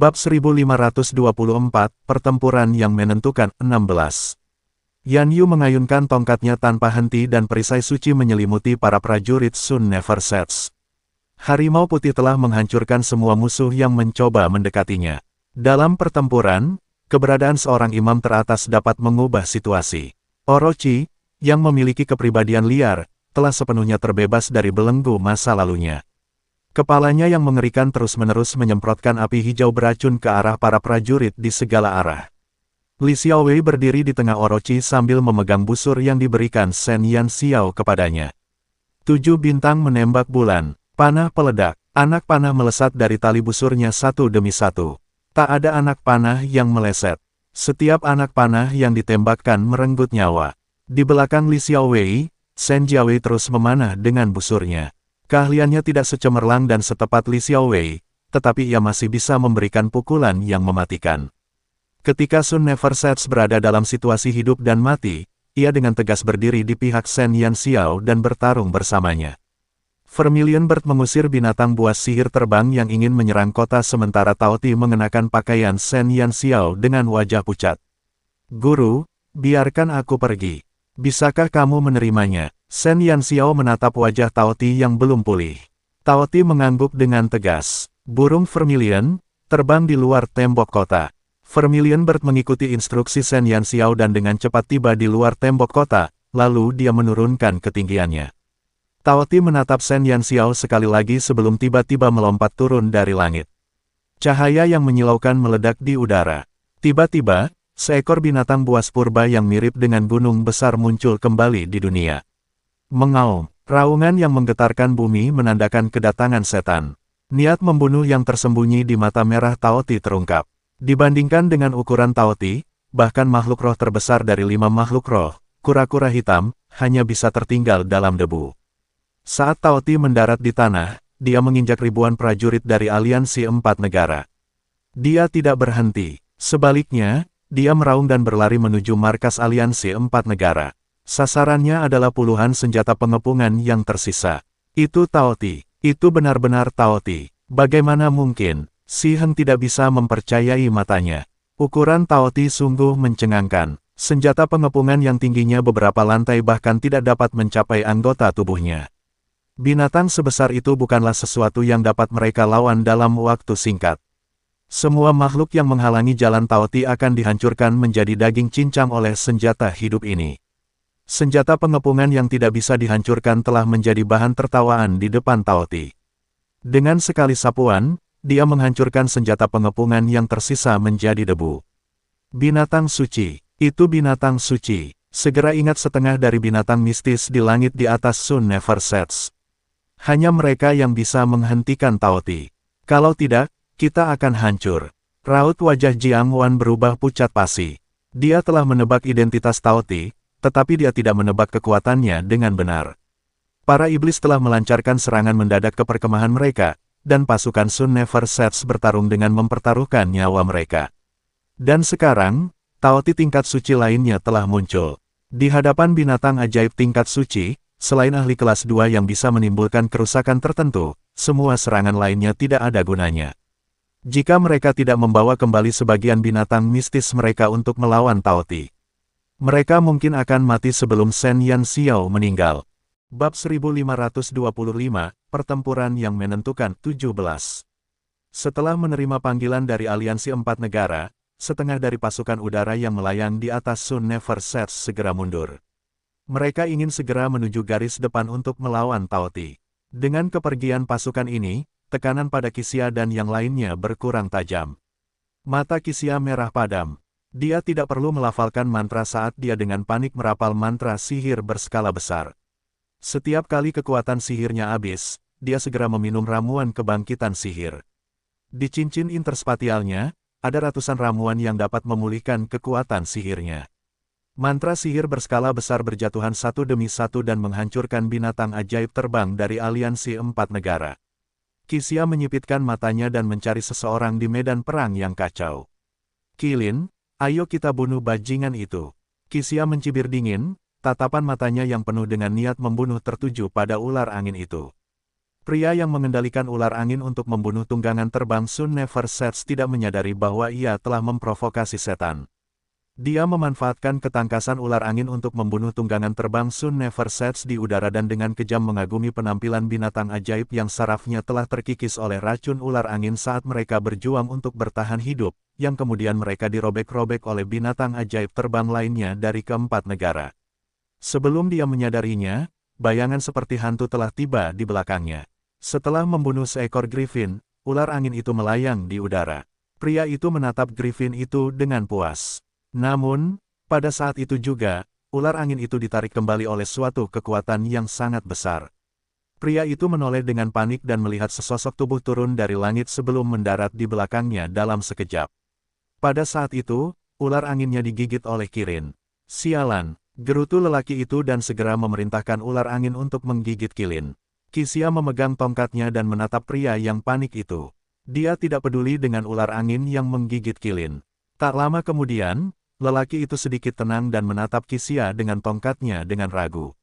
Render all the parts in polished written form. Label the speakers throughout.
Speaker 1: Bab 1524, Pertempuran yang Menentukan 16. Yan Yu mengayunkan tongkatnya tanpa henti dan perisai suci menyelimuti para prajurit Sun Never Sets. Harimau putih telah menghancurkan semua musuh yang mencoba mendekatinya. Dalam pertempuran, keberadaan seorang imam teratas dapat mengubah situasi. Orochi, yang memiliki kepribadian liar, telah sepenuhnya terbebas dari belenggu masa lalunya. Kepalanya yang mengerikan terus-menerus menyemprotkan api hijau beracun ke arah para prajurit di segala arah. Li Xiaowei berdiri di tengah Orochi sambil memegang busur yang diberikan Shen Yan Xiao kepadanya. 7 bintang menembak bulan, panah peledak, anak panah melesat dari tali busurnya satu demi satu. Tak ada anak panah yang meleset. Setiap anak panah yang ditembakkan merenggut nyawa. Di belakang Li Xiaowei, Shen Jiawei terus memanah dengan busurnya. Keahliannya tidak secemerlang dan setepat Li Xiaowei, tetapi ia masih bisa memberikan pukulan yang mematikan. Ketika Sun Never Sets berada dalam situasi hidup dan mati, ia dengan tegas berdiri di pihak Shen Yan Xiao dan bertarung bersamanya. Vermilion Bird mengusir binatang buas sihir terbang yang ingin menyerang kota sementara Tao Ti mengenakan pakaian Shen Yan Xiao dengan wajah pucat. "Guru, biarkan aku pergi. Bisakah kamu menerimanya?" Shen Yan Xiao menatap wajah Tao Ti yang belum pulih. Tao Ti mengangguk dengan tegas. Burung Vermilion terbang di luar tembok kota. Vermilion Bird mengikuti instruksi Shen Yan Xiao dan dengan cepat tiba di luar tembok kota, lalu dia menurunkan ketinggiannya. Tao Ti menatap Shen Yan Xiao sekali lagi sebelum tiba-tiba melompat turun dari langit. Cahaya yang menyilaukan meledak di udara. Tiba-tiba, seekor binatang buas purba yang mirip dengan gunung besar muncul kembali di dunia. Mengaum, raungan yang menggetarkan bumi menandakan kedatangan setan. Niat membunuh yang tersembunyi di mata merah Tao Ti terungkap. Dibandingkan dengan ukuran Tao Ti, bahkan makhluk roh terbesar dari 5 makhluk roh, kura-kura hitam, hanya bisa tertinggal dalam debu. Saat Tao Ti mendarat di tanah, dia menginjak ribuan prajurit dari aliansi 4 negara. Dia tidak berhenti. Sebaliknya, dia meraung dan berlari menuju markas aliansi 4 negara. Sasarannya adalah puluhan senjata pengepungan yang tersisa. Itu Tao Ti. Itu benar-benar Tao Ti. Bagaimana mungkin? Si Heng tidak bisa mempercayai matanya. Ukuran Tao Ti sungguh mencengangkan. Senjata pengepungan yang tingginya beberapa lantai bahkan tidak dapat mencapai anggota tubuhnya. Binatang sebesar itu bukanlah sesuatu yang dapat mereka lawan dalam waktu singkat. Semua makhluk yang menghalangi jalan Tao Ti akan dihancurkan menjadi daging cincang oleh senjata hidup ini. Senjata pengepungan yang tidak bisa dihancurkan telah menjadi bahan tertawaan di depan Tao Ti. Dengan sekali sapuan, dia menghancurkan senjata pengepungan yang tersisa menjadi debu. Binatang suci, itu binatang suci. Segera ingat setengah dari binatang mistis di langit di atas Sun Never Sets. Hanya mereka yang bisa menghentikan Tao Ti. Kalau tidak, kita akan hancur. Raut wajah Jiang Wan berubah pucat pasi. Dia telah menebak identitas Tao Ti, tetapi dia tidak menebak kekuatannya dengan benar. Para iblis telah melancarkan serangan mendadak ke perkemahan mereka, dan pasukan Sun Never Sets bertarung dengan mempertaruhkan nyawa mereka. Dan sekarang, Tao Ti tingkat suci lainnya telah muncul. Di hadapan binatang ajaib tingkat suci, selain ahli kelas 2 yang bisa menimbulkan kerusakan tertentu, semua serangan lainnya tidak ada gunanya. Jika mereka tidak membawa kembali sebagian binatang mistis mereka untuk melawan Tao Ti, mereka mungkin akan mati sebelum Shen Yan Xiao meninggal. Bab 1525, Pertempuran yang Menentukan 17. Setelah menerima panggilan dari aliansi 4 negara, setengah dari pasukan udara yang melayang di atas Sun Never Sets segera mundur. Mereka ingin segera menuju garis depan untuk melawan Tao Ti. Dengan kepergian pasukan ini, tekanan pada Qixia dan yang lainnya berkurang tajam. Mata Qixia merah padam. Dia tidak perlu melafalkan mantra saat dia dengan panik merapal mantra sihir berskala besar. Setiap kali kekuatan sihirnya habis, dia segera meminum ramuan kebangkitan sihir. Di cincin interspatialnya, ada ratusan ramuan yang dapat memulihkan kekuatan sihirnya. Mantra sihir berskala besar berjatuhan satu demi satu dan menghancurkan binatang ajaib terbang dari aliansi 4 negara. Qixia menyipitkan matanya dan mencari seseorang di medan perang yang kacau. "Qilin, ayo kita bunuh bajingan itu." Qixia mencibir dingin, tatapan matanya yang penuh dengan niat membunuh tertuju pada ular angin itu. Pria yang mengendalikan ular angin untuk membunuh tunggangan terbang Sun Never Sets tidak menyadari bahwa ia telah memprovokasi setan. Dia memanfaatkan ketangkasan ular angin untuk membunuh tunggangan terbang Sun Never Sets di udara dan dengan kejam mengagumi penampilan binatang ajaib yang sarafnya telah terkikis oleh racun ular angin saat mereka berjuang untuk bertahan hidup, yang kemudian mereka dirobek-robek oleh binatang ajaib terbang lainnya dari keempat negara. Sebelum dia menyadarinya, bayangan seperti hantu telah tiba di belakangnya. Setelah membunuh seekor griffin, ular angin itu melayang di udara. Pria itu menatap griffin itu dengan puas. Namun, pada saat itu juga, ular angin itu ditarik kembali oleh suatu kekuatan yang sangat besar. Pria itu menoleh dengan panik dan melihat sesosok tubuh turun dari langit sebelum mendarat di belakangnya dalam sekejap. Pada saat itu, ular anginnya digigit oleh Kirin. Sialan, gerutu lelaki itu dan segera memerintahkan ular angin untuk menggigit Kilin. Kisia memegang tongkatnya dan menatap pria yang panik itu. Dia tidak peduli dengan ular angin yang menggigit Kilin. Tak lama kemudian, lelaki itu sedikit tenang dan menatap Kisia dengan tongkatnya dengan ragu.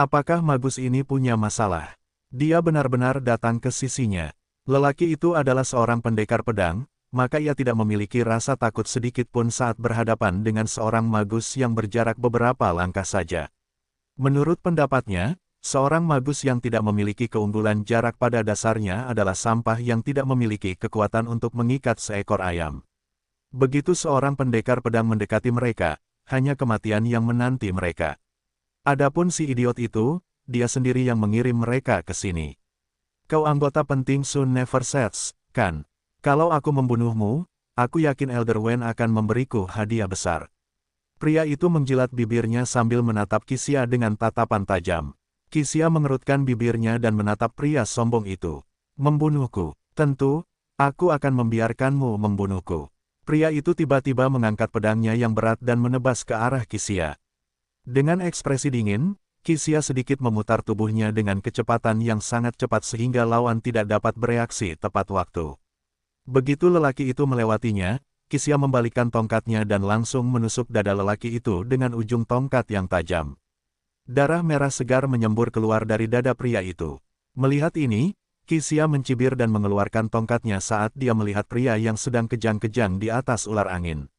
Speaker 1: Apakah Magus ini punya masalah? Dia benar-benar datang ke sisinya. Lelaki itu adalah seorang pendekar pedang, maka ia tidak memiliki rasa takut sedikit pun saat berhadapan dengan seorang Magus yang berjarak beberapa langkah saja. Menurut pendapatnya, seorang Magus yang tidak memiliki keunggulan jarak pada dasarnya adalah sampah yang tidak memiliki kekuatan untuk mengikat seekor ayam. Begitu seorang pendekar pedang mendekati mereka, hanya kematian yang menanti mereka. Adapun si idiot itu, dia sendiri yang mengirim mereka ke sini. Kau anggota penting Sun Never Sets, kan? Kalau aku membunuhmu, aku yakin Elder Wen akan memberiku hadiah besar. Pria itu menjilat bibirnya sambil menatap Kisia dengan tatapan tajam. Kisia mengerutkan bibirnya dan menatap pria sombong itu. Membunuhku, tentu, aku akan membiarkanmu membunuhku. Pria itu tiba-tiba mengangkat pedangnya yang berat dan menebas ke arah Kisia. Dengan ekspresi dingin, Kisia sedikit memutar tubuhnya dengan kecepatan yang sangat cepat sehingga lawan tidak dapat bereaksi tepat waktu. Begitu lelaki itu melewatinya, Kisia membalikkan tongkatnya dan langsung menusuk dada lelaki itu dengan ujung tongkat yang tajam. Darah merah segar menyembur keluar dari dada pria itu. Melihat ini, Kisia mencibir dan mengeluarkan tongkatnya saat dia melihat pria yang sedang kejang-kejang di atas ular angin.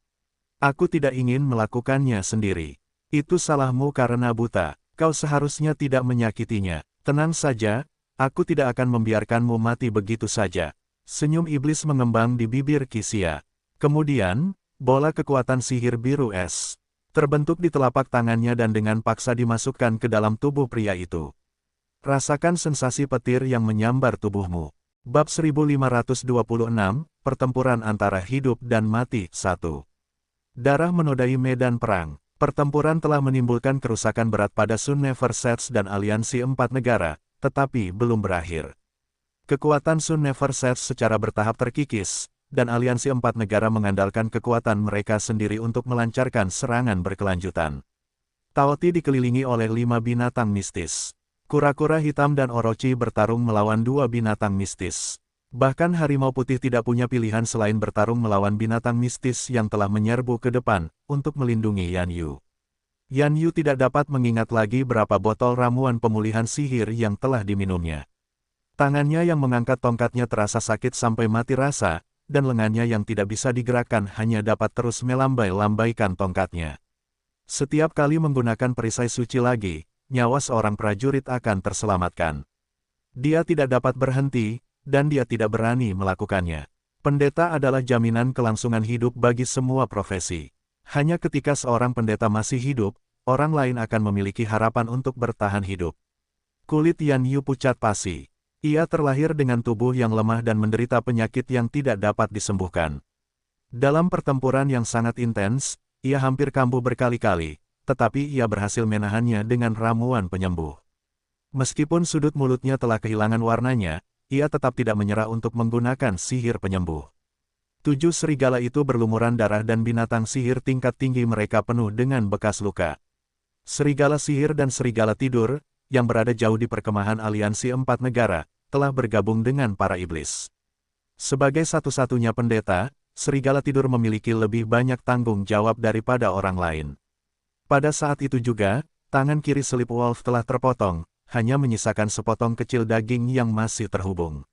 Speaker 1: Aku tidak ingin melakukannya sendiri. Itu salahmu karena buta. Kau seharusnya tidak menyakitinya. Tenang saja, aku tidak akan membiarkanmu mati begitu saja. Senyum iblis mengembang di bibir Kisia. Kemudian, bola kekuatan sihir biru es terbentuk di telapak tangannya dan dengan paksa dimasukkan ke dalam tubuh pria itu. Rasakan sensasi petir yang menyambar tubuhmu. Bab 1526, Pertempuran antara hidup dan mati, 1. Darah menodai medan perang. Pertempuran telah menimbulkan kerusakan berat pada Sun Never Sets dan aliansi 4 negara, tetapi belum berakhir. Kekuatan Sun Never Sets secara bertahap terkikis, dan aliansi 4 negara mengandalkan kekuatan mereka sendiri untuk melancarkan serangan berkelanjutan. Taoti dikelilingi oleh 5 binatang mistis. Kura-kura hitam dan Orochi bertarung melawan 2 binatang mistis. Bahkan harimau putih tidak punya pilihan selain bertarung melawan binatang mistis yang telah menyerbu ke depan, untuk melindungi Yan Yu. Yan Yu tidak dapat mengingat lagi berapa botol ramuan pemulihan sihir yang telah diminumnya. Tangannya yang mengangkat tongkatnya terasa sakit sampai mati rasa, dan lengannya yang tidak bisa digerakkan hanya dapat terus melambai-lambaikan tongkatnya. Setiap kali menggunakan perisai suci lagi, nyawa seorang prajurit akan terselamatkan. Dia tidak dapat berhenti, dan dia tidak berani melakukannya. Pendeta adalah jaminan kelangsungan hidup bagi semua profesi. Hanya ketika seorang pendeta masih hidup, orang lain akan memiliki harapan untuk bertahan hidup. Kulit Yan Yu pucat pasi. Ia terlahir dengan tubuh yang lemah dan menderita penyakit yang tidak dapat disembuhkan. Dalam pertempuran yang sangat intens, ia hampir kambuh berkali-kali, tetapi ia berhasil menahannya dengan ramuan penyembuh. Meskipun sudut mulutnya telah kehilangan warnanya, ia tetap tidak menyerah untuk menggunakan sihir penyembuh. 7 serigala itu berlumuran darah dan binatang sihir tingkat tinggi mereka penuh dengan bekas luka. Serigala sihir dan serigala tidur, yang berada jauh di perkemahan aliansi 4 negara, telah bergabung dengan para iblis. Sebagai satu-satunya pendeta, serigala tidur memiliki lebih banyak tanggung jawab daripada orang lain. Pada saat itu juga, tangan kiri Sleep Wolf telah terpotong, hanya menyisakan sepotong kecil daging yang masih terhubung.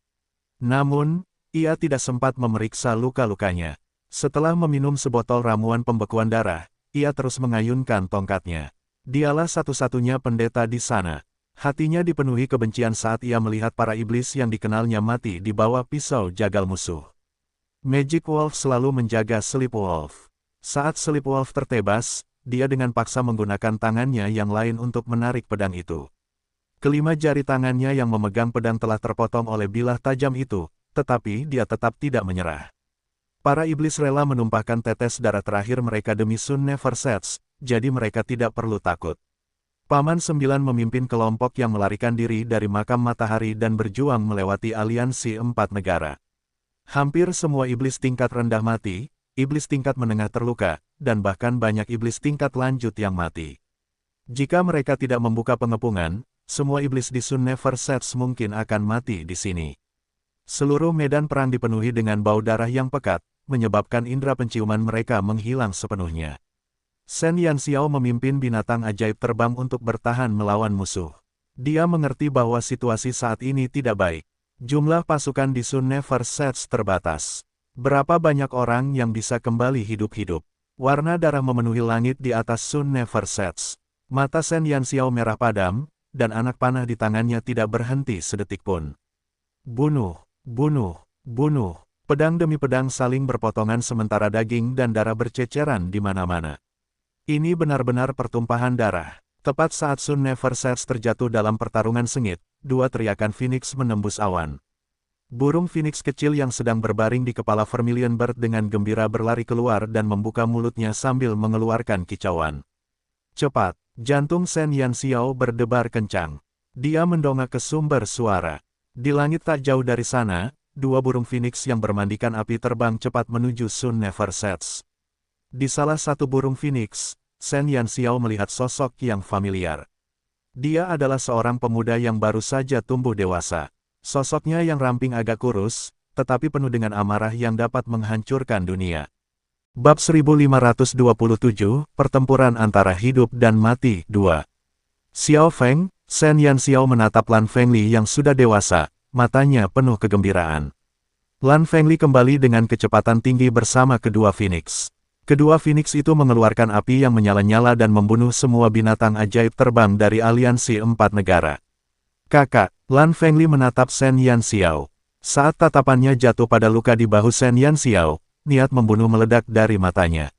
Speaker 1: Namun, ia tidak sempat memeriksa luka-lukanya. Setelah meminum sebotol ramuan pembekuan darah, ia terus mengayunkan tongkatnya. Dialah satu-satunya pendeta di sana. Hatinya dipenuhi kebencian saat ia melihat para iblis yang dikenalnya mati di bawah pisau jagal musuh. Magic Wolf selalu menjaga Sleep Wolf. Saat Sleep Wolf tertebas, dia dengan paksa menggunakan tangannya yang lain untuk menarik pedang itu. Kelima jari tangannya yang memegang pedang telah terpotong oleh bilah tajam itu, tetapi dia tetap tidak menyerah. Para iblis rela menumpahkan tetes darah terakhir mereka demi Sun Never Sets, jadi mereka tidak perlu takut. Paman Sembilan memimpin kelompok yang melarikan diri dari makam matahari dan berjuang melewati aliansi 4 negara. Hampir semua iblis tingkat rendah mati, iblis tingkat menengah terluka, dan bahkan banyak iblis tingkat lanjut yang mati. Jika mereka tidak membuka pengepungan, semua iblis di Sun Never Sets mungkin akan mati di sini. Seluruh medan perang dipenuhi dengan bau darah yang pekat, menyebabkan indera penciuman mereka menghilang sepenuhnya. Shen Yanxiao memimpin binatang ajaib terbang untuk bertahan melawan musuh. Dia mengerti bahwa situasi saat ini tidak baik. Jumlah pasukan di Sun Never Sets terbatas. Berapa banyak orang yang bisa kembali hidup-hidup? Warna darah memenuhi langit di atas Sun Never Sets. Mata Shen Yanxiao merah padam, dan anak panah di tangannya tidak berhenti sedetik pun. Bunuh, bunuh, bunuh. Pedang demi pedang saling berpotongan sementara daging dan darah berceceran di mana-mana. Ini benar-benar pertumpahan darah. Tepat saat Sun Never Sets terjatuh dalam pertarungan sengit, dua teriakan Phoenix menembus awan. Burung Phoenix kecil yang sedang berbaring di kepala Vermilion Bird dengan gembira berlari keluar dan membuka mulutnya sambil mengeluarkan kicauan. Cepat, jantung Shen Yanxiao berdebar kencang. Dia mendongak ke sumber suara. Di langit tak jauh dari sana, dua burung Phoenix yang bermandikan api terbang cepat menuju Sun Never Sets. Di salah satu burung Phoenix, Shen Yanxiao melihat sosok yang familiar. Dia adalah seorang pemuda yang baru saja tumbuh dewasa. Sosoknya yang ramping agak kurus, tetapi penuh dengan amarah yang dapat menghancurkan dunia. Bab 1527, Pertempuran Antara Hidup dan Mati 2. Xiao Feng, Shen Yanxiao menatap Lan Fengli yang sudah dewasa, matanya penuh kegembiraan. Lan Fengli kembali dengan kecepatan tinggi bersama kedua Phoenix. Kedua Phoenix itu mengeluarkan api yang menyala-nyala dan membunuh semua binatang ajaib terbang dari aliansi 4 negara. Kakak, Lan Fengli menatap Shen Yanxiao. Saat tatapannya jatuh pada luka di bahu Shen Yanxiao, niat membunuh meledak dari matanya.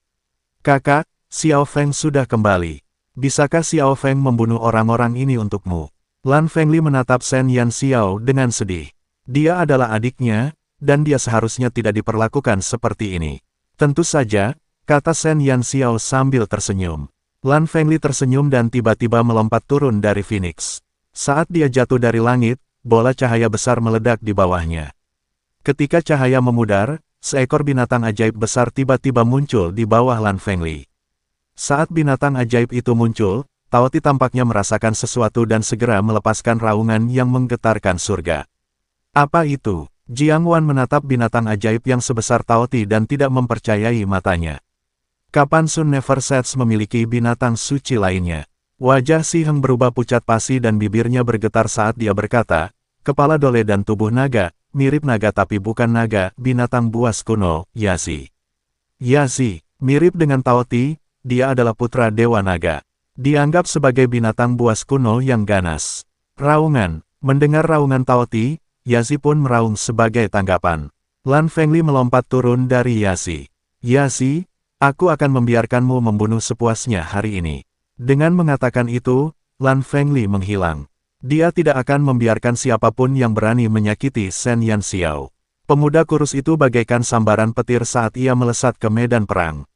Speaker 1: Kakak, Xiao Feng sudah kembali. Bisakah Xiao Feng membunuh orang-orang ini untukmu? Lan Fengli menatap Shen Yanxiao dengan sedih. Dia adalah adiknya, dan dia seharusnya tidak diperlakukan seperti ini. Tentu saja, kata Shen Yanxiao sambil tersenyum. Lan Fengli tersenyum dan tiba-tiba melompat turun dari Phoenix. Saat dia jatuh dari langit, bola cahaya besar meledak di bawahnya. Ketika cahaya memudar, seekor binatang ajaib besar tiba-tiba muncul di bawah Lan Fengli. Saat binatang ajaib itu muncul, Tao Ti tampaknya merasakan sesuatu dan segera melepaskan raungan yang menggetarkan surga. Apa itu? Jiang Wan menatap binatang ajaib yang sebesar Tao Ti dan tidak mempercayai matanya. Kapan Sun Never Sets memiliki binatang suci lainnya? Wajah Si Heng berubah pucat pasi dan bibirnya bergetar saat dia berkata, kepala dole dan tubuh naga, mirip naga tapi bukan naga, binatang buas kuno, Yazi. Yazi, mirip dengan Tao Ti, dia adalah putra Dewa Naga. Dianggap sebagai binatang buas kuno yang ganas. Raungan, mendengar raungan Tao Ti, Yazi pun meraung sebagai tanggapan. Lan Fengli melompat turun dari Yazi. Yazi, aku akan membiarkanmu membunuh sepuasnya hari ini. Dengan mengatakan itu, Lan Fengli menghilang. Dia tidak akan membiarkan siapapun yang berani menyakiti Shen Yanxiao. Pemuda kurus itu bagaikan sambaran petir saat ia melesat ke medan perang.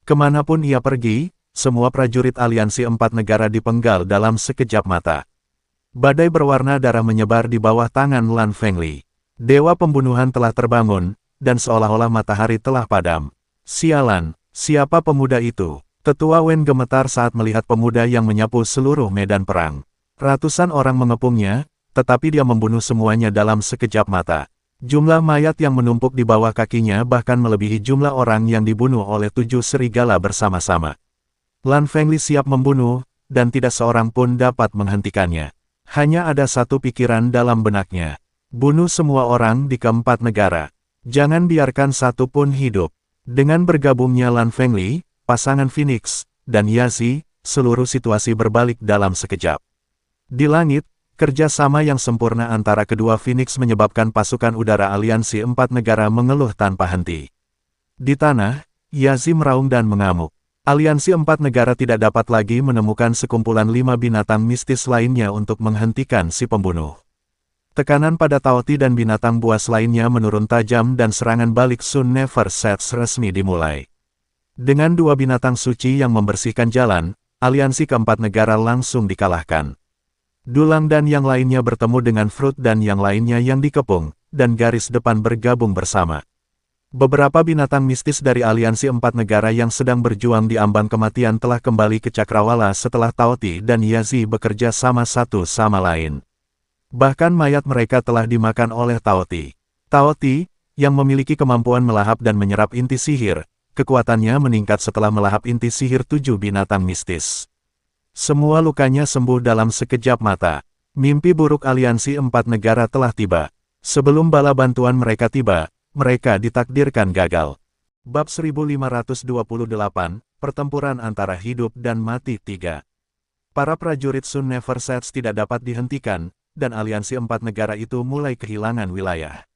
Speaker 1: Kemanapun ia pergi, semua prajurit aliansi 4 negara dipenggal dalam sekejap mata. Badai berwarna darah menyebar di bawah tangan Lan Fengli. Dewa pembunuhan telah terbangun, dan seolah-olah matahari telah padam. Sialan, siapa pemuda itu? Tetua Wen gemetar saat melihat pemuda yang menyapu seluruh medan perang. Ratusan orang mengepungnya, tetapi dia membunuh semuanya dalam sekejap mata. Jumlah mayat yang menumpuk di bawah kakinya bahkan melebihi jumlah orang yang dibunuh oleh 7 serigala bersama-sama. Lan Fengli siap membunuh, dan tidak seorang pun dapat menghentikannya. Hanya ada satu pikiran dalam benaknya. Bunuh semua orang di keempat negara. Jangan biarkan satu pun hidup. Dengan bergabungnya Lan Fengli, pasangan Phoenix, dan Yazi, seluruh situasi berbalik dalam sekejap. Di langit, kerjasama yang sempurna antara kedua Phoenix menyebabkan pasukan udara aliansi empat negara mengeluh tanpa henti. Di tanah, Yazi meraung dan mengamuk. Aliansi empat negara tidak dapat lagi menemukan sekumpulan 5 binatang mistis lainnya untuk menghentikan si pembunuh. Tekanan pada Taoti dan binatang buas lainnya menurun tajam dan serangan balik Sun Never Sets resmi dimulai. Dengan 2 binatang suci yang membersihkan jalan, aliansi keempat negara langsung dikalahkan. Dulang dan yang lainnya bertemu dengan Fruit dan yang lainnya yang dikepung, dan garis depan bergabung bersama. Beberapa binatang mistis dari aliansi empat negara yang sedang berjuang di ambang kematian telah kembali ke Cakrawala setelah Taoti dan Yazi bekerja sama satu sama lain. Bahkan mayat mereka telah dimakan oleh Taoti. Taoti, yang memiliki kemampuan melahap dan menyerap inti sihir, kekuatannya meningkat setelah melahap inti sihir 7 binatang mistis. Semua lukanya sembuh dalam sekejap mata. Mimpi buruk aliansi empat negara telah tiba. Sebelum bala bantuan mereka tiba, mereka ditakdirkan gagal. Bab 1528, Pertempuran antara hidup dan mati 3. Para prajurit Sun Never Sets tidak dapat dihentikan, dan aliansi empat negara itu mulai kehilangan wilayah.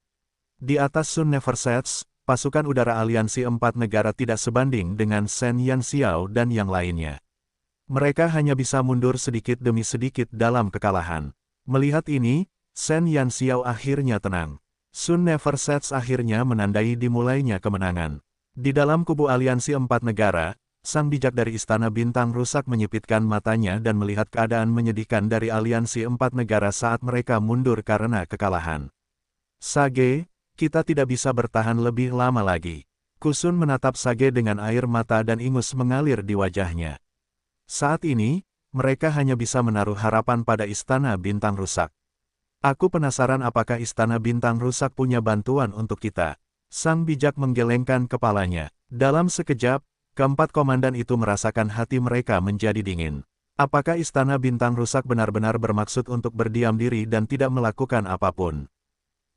Speaker 1: Di atas Sun Never Sets, pasukan udara aliansi empat negara tidak sebanding dengan Shen Yanxiao dan yang lainnya. Mereka hanya bisa mundur sedikit demi sedikit dalam kekalahan. Melihat ini, Shen Yanxiao akhirnya tenang. Sun Never Sets akhirnya menandai dimulainya kemenangan. Di dalam kubu aliansi empat negara, sang bijak dari Istana Bintang Rusak menyipitkan matanya dan melihat keadaan menyedihkan dari aliansi empat negara saat mereka mundur karena kekalahan. Sage, kita tidak bisa bertahan lebih lama lagi. Kusun menatap Sage dengan air mata dan ingus mengalir di wajahnya. Saat ini, mereka hanya bisa menaruh harapan pada Istana Bintang Rusak. Aku penasaran apakah Istana Bintang Rusak punya bantuan untuk kita. Sang bijak menggelengkan kepalanya. Dalam sekejap, keempat komandan itu merasakan hati mereka menjadi dingin. Apakah Istana Bintang Rusak benar-benar bermaksud untuk berdiam diri dan tidak melakukan apapun?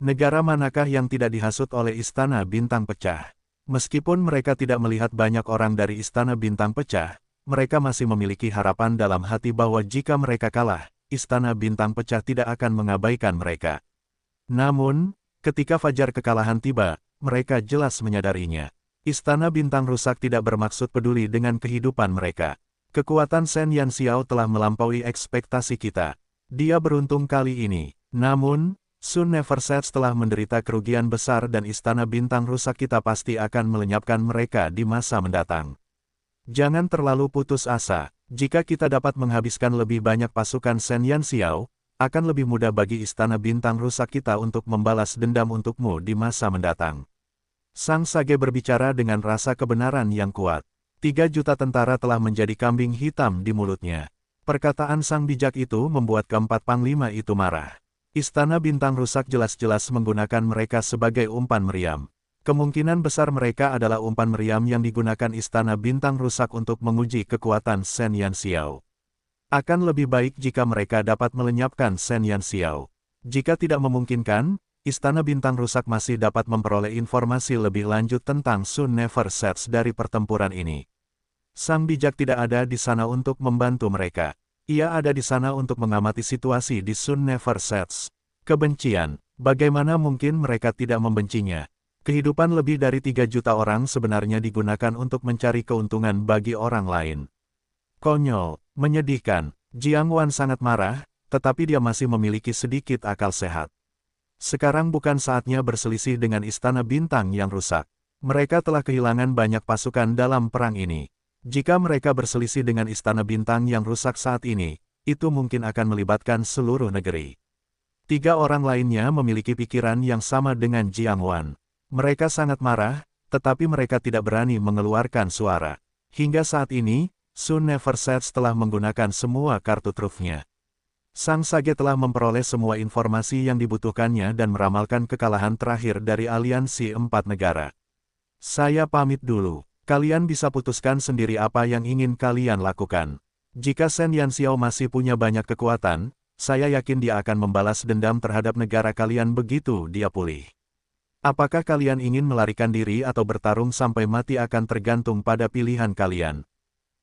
Speaker 1: Negara manakah yang tidak dihasut oleh Istana Bintang Pecah? Meskipun mereka tidak melihat banyak orang dari Istana Bintang Pecah, mereka masih memiliki harapan dalam hati bahwa jika mereka kalah, Istana Bintang Pecah tidak akan mengabaikan mereka. Namun, ketika fajar kekalahan tiba, mereka jelas menyadarinya. Istana Bintang Rusak tidak bermaksud peduli dengan kehidupan mereka. Kekuatan Shen Yanxiao telah melampaui ekspektasi kita. Dia beruntung kali ini. Namun, Sun Never Sets telah menderita kerugian besar dan Istana Bintang Rusak kita pasti akan melenyapkan mereka di masa mendatang. Jangan terlalu putus asa. Jika kita dapat menghabiskan lebih banyak pasukan Shen Yanxiao, akan lebih mudah bagi Istana Bintang Rusak kita untuk membalas dendam untukmu di masa mendatang. Sang Sage berbicara dengan rasa kebenaran yang kuat. 3 juta tentara telah menjadi kambing hitam di mulutnya. Perkataan sang bijak itu membuat keempat panglima itu marah. Istana Bintang Rusak jelas-jelas menggunakan mereka sebagai umpan meriam. Kemungkinan besar mereka adalah umpan meriam yang digunakan Istana Bintang Rusak untuk menguji kekuatan Shen Yanxiao. Akan lebih baik jika mereka dapat melenyapkan Shen Yanxiao. Jika tidak memungkinkan, Istana Bintang Rusak masih dapat memperoleh informasi lebih lanjut tentang Sun Never Sets dari pertempuran ini. Sang bijak tidak ada di sana untuk membantu mereka. Ia ada di sana untuk mengamati situasi di Sun Never Sets. Kebencian, bagaimana mungkin mereka tidak membencinya? Kehidupan lebih dari 3 juta orang sebenarnya digunakan untuk mencari keuntungan bagi orang lain. Konyol, menyedihkan. Jiang Wan sangat marah, tetapi dia masih memiliki sedikit akal sehat. Sekarang bukan saatnya berselisih dengan Istana Bintang yang rusak. Mereka telah kehilangan banyak pasukan dalam perang ini. Jika mereka berselisih dengan Istana Bintang yang rusak saat ini, itu mungkin akan melibatkan seluruh negeri. 3 orang lainnya memiliki pikiran yang sama dengan Jiang Wan. Mereka sangat marah, tetapi mereka tidak berani mengeluarkan suara. Hingga saat ini, Sun Never Sets telah menggunakan semua kartu trufnya. Sang Sage telah memperoleh semua informasi yang dibutuhkannya dan meramalkan kekalahan terakhir dari aliansi empat negara. Saya pamit dulu. Kalian bisa putuskan sendiri apa yang ingin kalian lakukan. Jika Shen Yanxiao masih punya banyak kekuatan, saya yakin dia akan membalas dendam terhadap negara kalian begitu dia pulih. Apakah kalian ingin melarikan diri atau bertarung sampai mati akan tergantung pada pilihan kalian.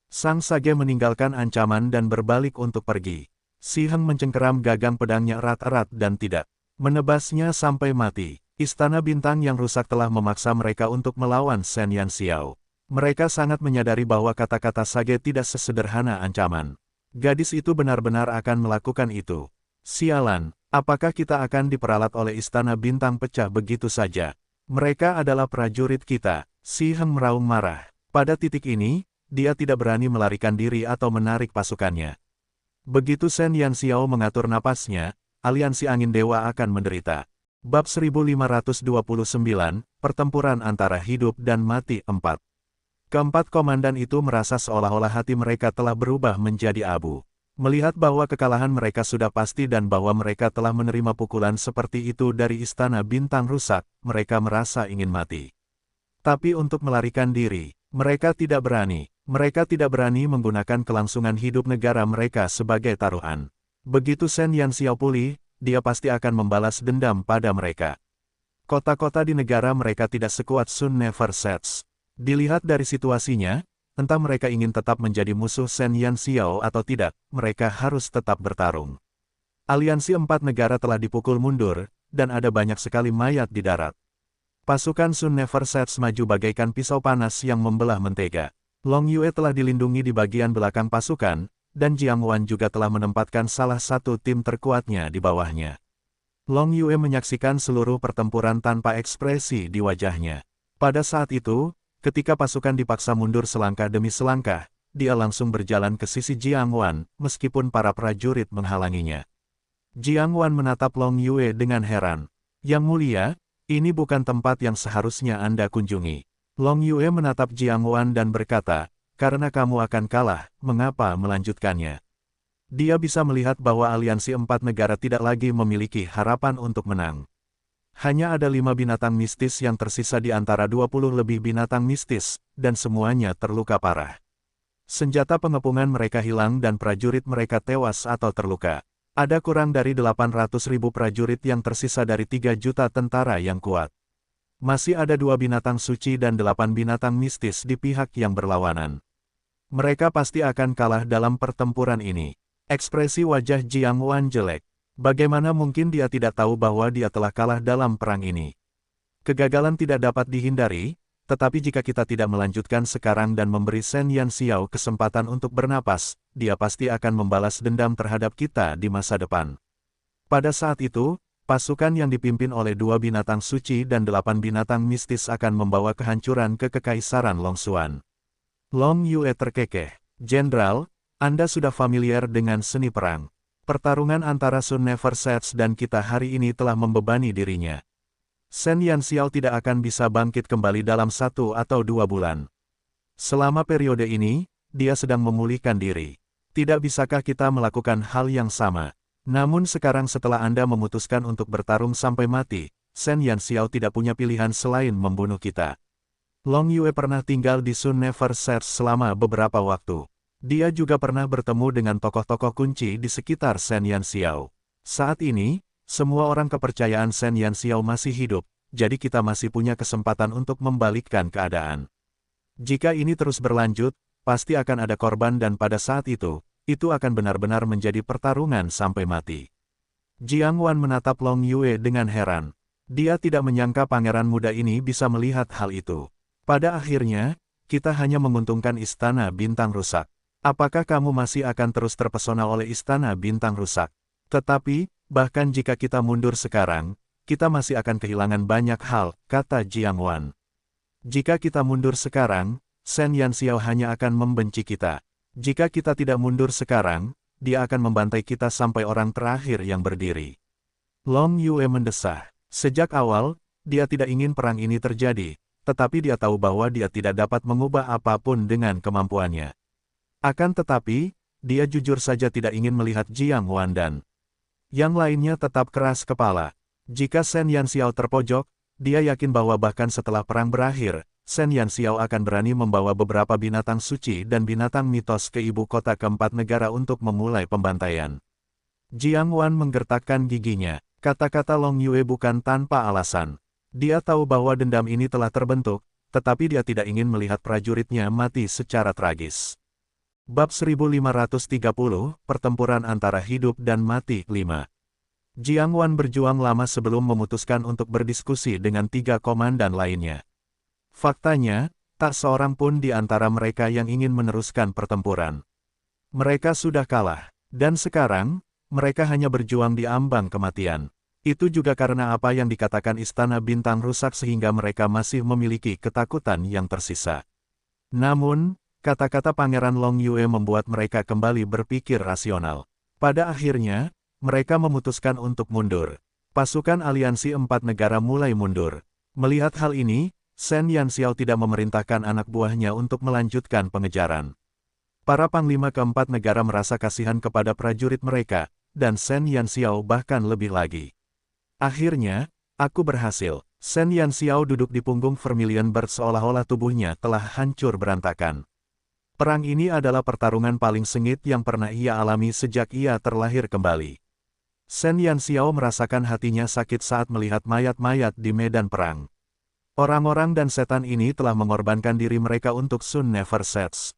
Speaker 1: Sang Sage meninggalkan ancaman dan berbalik untuk pergi. Si Heng mencengkeram gagang pedangnya erat-erat dan tidak menebasnya sampai mati. Istana bintang yang rusak telah memaksa mereka untuk melawan Shen Yanxiao. Mereka sangat menyadari bahwa kata-kata Sage tidak sesederhana ancaman. Gadis itu benar-benar akan melakukan itu. Sialan, apakah kita akan diperalat oleh istana bintang pecah begitu saja? Mereka adalah prajurit kita. Si Heng meraung marah. Pada titik ini, dia tidak berani melarikan diri atau menarik pasukannya. Begitu Shen Yanxiao mengatur napasnya, aliansi angin dewa akan menderita. Bab 1529, Pertempuran antara hidup dan mati 4. Keempat komandan itu merasa seolah-olah hati mereka telah berubah menjadi abu. Melihat bahwa kekalahan mereka sudah pasti dan bahwa mereka telah menerima pukulan seperti itu dari istana bintang rusak, mereka merasa ingin mati. Tapi untuk melarikan diri, mereka tidak berani. Mereka tidak berani menggunakan kelangsungan hidup negara mereka sebagai taruhan. Begitu Shen Yanxiao pulih, dia pasti akan membalas dendam pada mereka. Kota-kota di negara mereka tidak sekuat Sun Never Sets. Dilihat dari situasinya, entah mereka ingin tetap menjadi musuh Shen Yanxiao atau tidak, mereka harus tetap bertarung. Aliansi 4 negara telah dipukul mundur, dan ada banyak sekali mayat di darat. Pasukan Sun Never Sets maju bagaikan pisau panas yang membelah mentega. Long Yue telah dilindungi di bagian belakang pasukan, dan Jiang Wan juga telah menempatkan salah satu tim terkuatnya di bawahnya. Long Yue menyaksikan seluruh pertempuran tanpa ekspresi di wajahnya. Pada saat itu, ketika pasukan dipaksa mundur selangkah demi selangkah, dia langsung berjalan ke sisi Jiang Wan, meskipun para prajurit menghalanginya. Jiang Wan menatap Long Yue dengan heran. Yang mulia, ini bukan tempat yang seharusnya Anda kunjungi. Long Yue menatap Jiang Wan dan berkata, karena kamu akan kalah, mengapa melanjutkannya? Dia bisa melihat bahwa aliansi 4 negara tidak lagi memiliki harapan untuk menang. Hanya ada 5 binatang mistis yang tersisa di antara 20 lebih binatang mistis, dan semuanya terluka parah. Senjata pengepungan mereka hilang dan prajurit mereka tewas atau terluka. Ada kurang dari 800.000 prajurit yang tersisa dari 3 juta tentara yang kuat. Masih ada 2 binatang suci dan 8 binatang mistis di pihak yang berlawanan. Mereka pasti akan kalah dalam pertempuran ini. Ekspresi wajah Jiang Wan jelek. Bagaimana mungkin dia tidak tahu bahwa dia telah kalah dalam perang ini? Kegagalan tidak dapat dihindari, tetapi jika kita tidak melanjutkan sekarang dan memberi Shen Yanxiao kesempatan untuk bernapas, dia pasti akan membalas dendam terhadap kita di masa depan. Pada saat itu, pasukan yang dipimpin oleh 2 binatang suci dan 8 binatang mistis akan membawa kehancuran ke Kekaisaran Longxuan. Long Yue terkekeh. Jenderal, Anda sudah familiar dengan seni perang. Pertarungan antara Sun Never Sets dan kita hari ini telah membebani dirinya. Shen Yanxiao tidak akan bisa bangkit kembali dalam 1 atau 2 bulan. Selama periode ini, dia sedang memulihkan diri. Tidak bisakah kita melakukan hal yang sama? Namun sekarang setelah Anda memutuskan untuk bertarung sampai mati, Shen Yanxiao tidak punya pilihan selain membunuh kita. Long Yue pernah tinggal di Sun Never Sets selama beberapa waktu. Dia juga pernah bertemu dengan tokoh-tokoh kunci di sekitar Shen Yanxiao. Saat ini, semua orang kepercayaan Shen Yanxiao masih hidup, jadi kita masih punya kesempatan untuk membalikkan keadaan. Jika ini terus berlanjut, pasti akan ada korban dan pada saat itu akan benar-benar menjadi pertarungan sampai mati. Jiang Wan menatap Long Yue dengan heran. Dia tidak menyangka pangeran muda ini bisa melihat hal itu. Pada akhirnya, kita hanya menguntungkan istana bintang rusak. Apakah kamu masih akan terus terpesona oleh istana bintang rusak? Tetapi, bahkan jika kita mundur sekarang, kita masih akan kehilangan banyak hal, kata Jiang Wan. Jika kita mundur sekarang, Shen Yanxiao hanya akan membenci kita. Jika kita tidak mundur sekarang, dia akan membantai kita sampai orang terakhir yang berdiri. Long Yue mendesah. Sejak awal, dia tidak ingin perang ini terjadi, tetapi dia tahu bahwa dia tidak dapat mengubah apapun dengan kemampuannya. Akan tetapi, dia jujur saja tidak ingin melihat Jiang Wan dan yang lainnya tetap keras kepala. Jika Shen Yanxiao terpojok, dia yakin bahwa bahkan setelah perang berakhir, Shen Yanxiao akan berani membawa beberapa binatang suci dan binatang mitos ke ibu kota keempat negara untuk memulai pembantaian. Jiang Wan menggertakkan giginya. Kata-kata Long Yue bukan tanpa alasan. Dia tahu bahwa dendam ini telah terbentuk, tetapi dia tidak ingin melihat prajuritnya mati secara tragis. Bab 1530, Pertempuran Antara Hidup dan Mati 5. Jiang Wan berjuang lama sebelum memutuskan untuk berdiskusi dengan 3 komandan lainnya. Faktanya, tak seorang pun di antara mereka yang ingin meneruskan pertempuran. Mereka sudah kalah, dan sekarang, mereka hanya berjuang di ambang kematian. Itu juga karena apa yang dikatakan Istana Bintang rusak sehingga mereka masih memiliki ketakutan yang tersisa. Namun, kata-kata Pangeran Long Yue membuat mereka kembali berpikir rasional. Pada akhirnya, mereka memutuskan untuk mundur. Pasukan aliansi 4 negara mulai mundur. Melihat hal ini, Shen Yanxiao tidak memerintahkan anak buahnya untuk melanjutkan pengejaran. Para panglima keempat negara merasa kasihan kepada prajurit mereka, dan Shen Yanxiao bahkan lebih lagi. Akhirnya, aku berhasil. Shen Yanxiao duduk di punggung Vermilion Bird seolah-olah tubuhnya telah hancur berantakan. Perang ini adalah pertarungan paling sengit yang pernah ia alami sejak ia terlahir kembali. Shen Yanxiao merasakan hatinya sakit saat melihat mayat-mayat di medan perang. Orang-orang dan setan ini telah mengorbankan diri mereka untuk Sun Never Sets.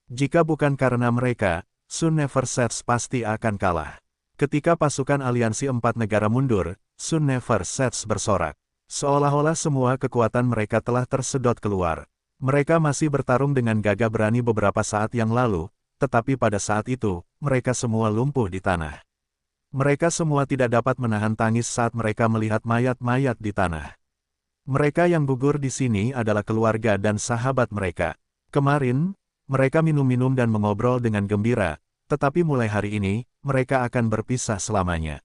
Speaker 1: Jika bukan karena mereka, Sun Never Sets pasti akan kalah. Ketika pasukan aliansi 4 negara mundur, Sun Never Sets bersorak. Seolah-olah semua kekuatan mereka telah tersedot keluar. Mereka masih bertarung dengan gagah berani beberapa saat yang lalu, tetapi pada saat itu, mereka semua lumpuh di tanah. Mereka semua tidak dapat menahan tangis saat mereka melihat mayat-mayat di tanah. Mereka yang gugur di sini adalah keluarga dan sahabat mereka. Kemarin, mereka minum-minum dan mengobrol dengan gembira, tetapi mulai hari ini, mereka akan berpisah selamanya.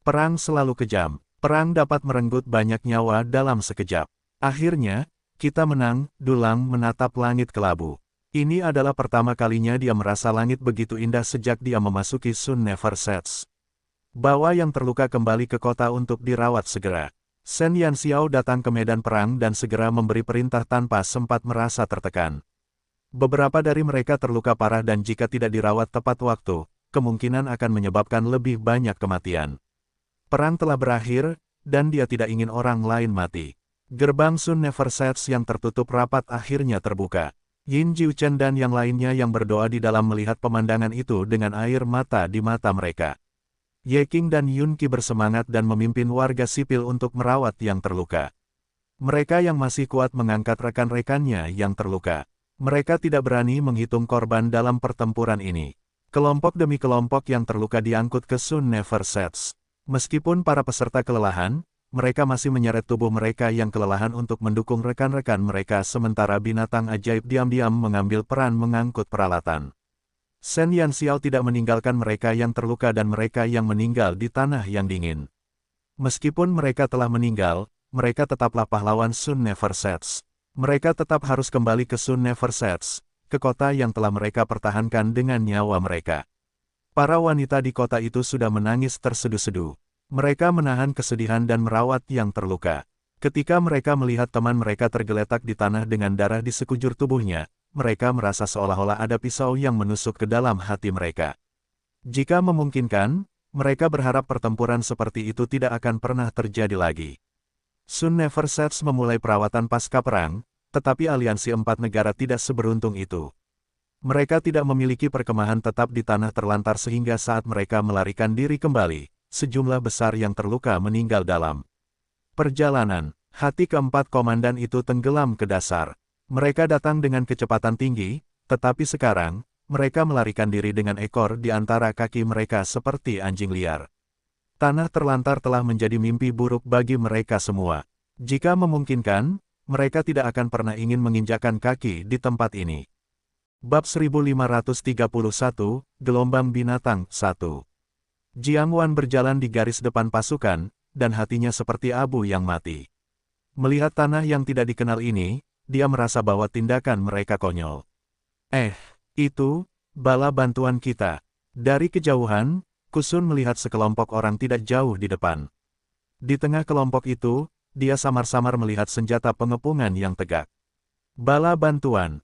Speaker 1: Perang selalu kejam. Perang dapat merenggut banyak nyawa dalam sekejap. Akhirnya, kita menang. Dulang menatap langit kelabu. Ini adalah pertama kalinya dia merasa langit begitu indah sejak dia memasuki Sun Never Sets. Bawa yang terluka kembali ke kota untuk dirawat segera. Shen Yanxiao datang ke medan perang dan segera memberi perintah tanpa sempat merasa tertekan. Beberapa dari mereka terluka parah dan jika tidak dirawat tepat waktu, kemungkinan akan menyebabkan lebih banyak kematian. Perang telah berakhir, dan dia tidak ingin orang lain mati. Gerbang Sun Never Sets yang tertutup rapat akhirnya terbuka. Yin Jiuchen dan yang lainnya yang berdoa di dalam melihat pemandangan itu dengan air mata di mata mereka. Ye Qing dan Yun Qi bersemangat dan memimpin warga sipil untuk merawat yang terluka. Mereka yang masih kuat mengangkat rekan-rekannya yang terluka. Mereka tidak berani menghitung korban dalam pertempuran ini. Kelompok demi kelompok yang terluka diangkut ke Sun Never Sets. Meskipun para peserta kelelahan, mereka masih menyeret tubuh mereka yang kelelahan untuk mendukung rekan-rekan mereka sementara binatang ajaib diam-diam mengambil peran mengangkut peralatan. Shen Yanxiao tidak meninggalkan mereka yang terluka dan mereka yang meninggal di tanah yang dingin. Meskipun mereka telah meninggal, mereka tetaplah pahlawan Sun Never Sets. Mereka tetap harus kembali ke Sun Never Sets, ke kota yang telah mereka pertahankan dengan nyawa mereka. Para wanita di kota itu sudah menangis terseduh-seduh. Mereka menahan kesedihan dan merawat yang terluka. Ketika mereka melihat teman mereka tergeletak di tanah dengan darah di sekujur tubuhnya, mereka merasa seolah-olah ada pisau yang menusuk ke dalam hati mereka. Jika memungkinkan, mereka berharap pertempuran seperti itu tidak akan pernah terjadi lagi. Sun Never Sets memulai perawatan pasca perang, tetapi aliansi 4 negara tidak seberuntung itu. Mereka tidak memiliki perkemahan tetap di tanah terlantar sehingga saat mereka melarikan diri kembali, sejumlah besar yang terluka meninggal dalam perjalanan. Hati keempat komandan itu tenggelam ke dasar. Mereka datang dengan kecepatan tinggi, tetapi sekarang, mereka melarikan diri dengan ekor di antara kaki mereka seperti anjing liar. Tanah terlantar telah menjadi mimpi buruk bagi mereka semua. Jika memungkinkan, mereka tidak akan pernah ingin menginjakkan kaki di tempat ini. Bab 1531, Gelombang Binatang 1. Jiang Wan berjalan di garis depan pasukan, dan hatinya seperti abu yang mati. Melihat tanah yang tidak dikenal ini, dia merasa bahwa tindakan mereka konyol. Itu, bala bantuan kita. Dari kejauhan, Kusun melihat sekelompok orang tidak jauh di depan. Di tengah kelompok itu, dia samar-samar melihat senjata pengepungan yang tegak. Bala bantuan,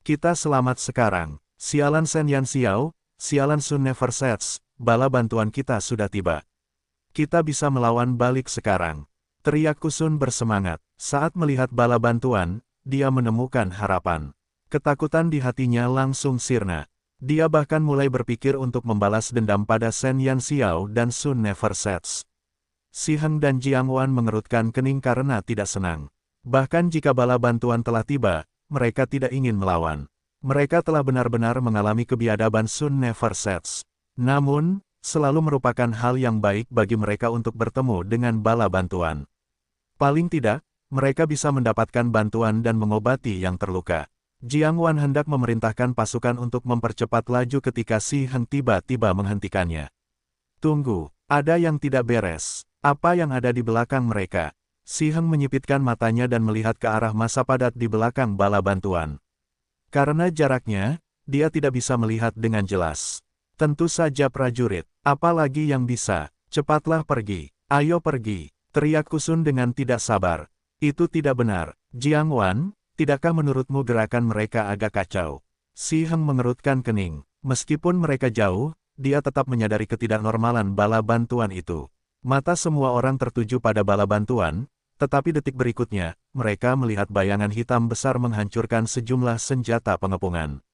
Speaker 1: kita selamat sekarang. Sialan Shen Yanxiao, sialan Sun Never Sets, bala bantuan kita sudah tiba. Kita bisa melawan balik sekarang. Teriak Kusun bersemangat. Saat melihat bala bantuan, dia menemukan harapan. Ketakutan di hatinya langsung sirna. Dia bahkan mulai berpikir untuk membalas dendam pada Shen Yanxiao dan Sun Neversets. Si Heng dan Jiang Wan mengerutkan kening karena tidak senang. Bahkan jika bala bantuan telah tiba, mereka tidak ingin melawan. Mereka telah benar-benar mengalami kebiadaban Sun Neversets. Namun, selalu merupakan hal yang baik bagi mereka untuk bertemu dengan bala bantuan. Paling tidak, mereka bisa mendapatkan bantuan dan mengobati yang terluka. Jiang Wan hendak memerintahkan pasukan untuk mempercepat laju ketika Si Heng tiba-tiba menghentikannya. Tunggu, ada yang tidak beres. Apa yang ada di belakang mereka? Si Heng menyipitkan matanya dan melihat ke arah massa padat di belakang bala bantuan. Karena jaraknya, dia tidak bisa melihat dengan jelas. Tentu saja prajurit, apalagi yang bisa, cepatlah pergi, ayo pergi, teriak Kusun dengan tidak sabar. Itu tidak benar, Jiang Wan, tidakkah menurutmu gerakan mereka agak kacau? Si Heng mengerutkan kening, meskipun mereka jauh, dia tetap menyadari ketidaknormalan bala bantuan itu. Mata semua orang tertuju pada bala bantuan, tetapi detik berikutnya, mereka melihat bayangan hitam besar menghancurkan sejumlah senjata pengepungan.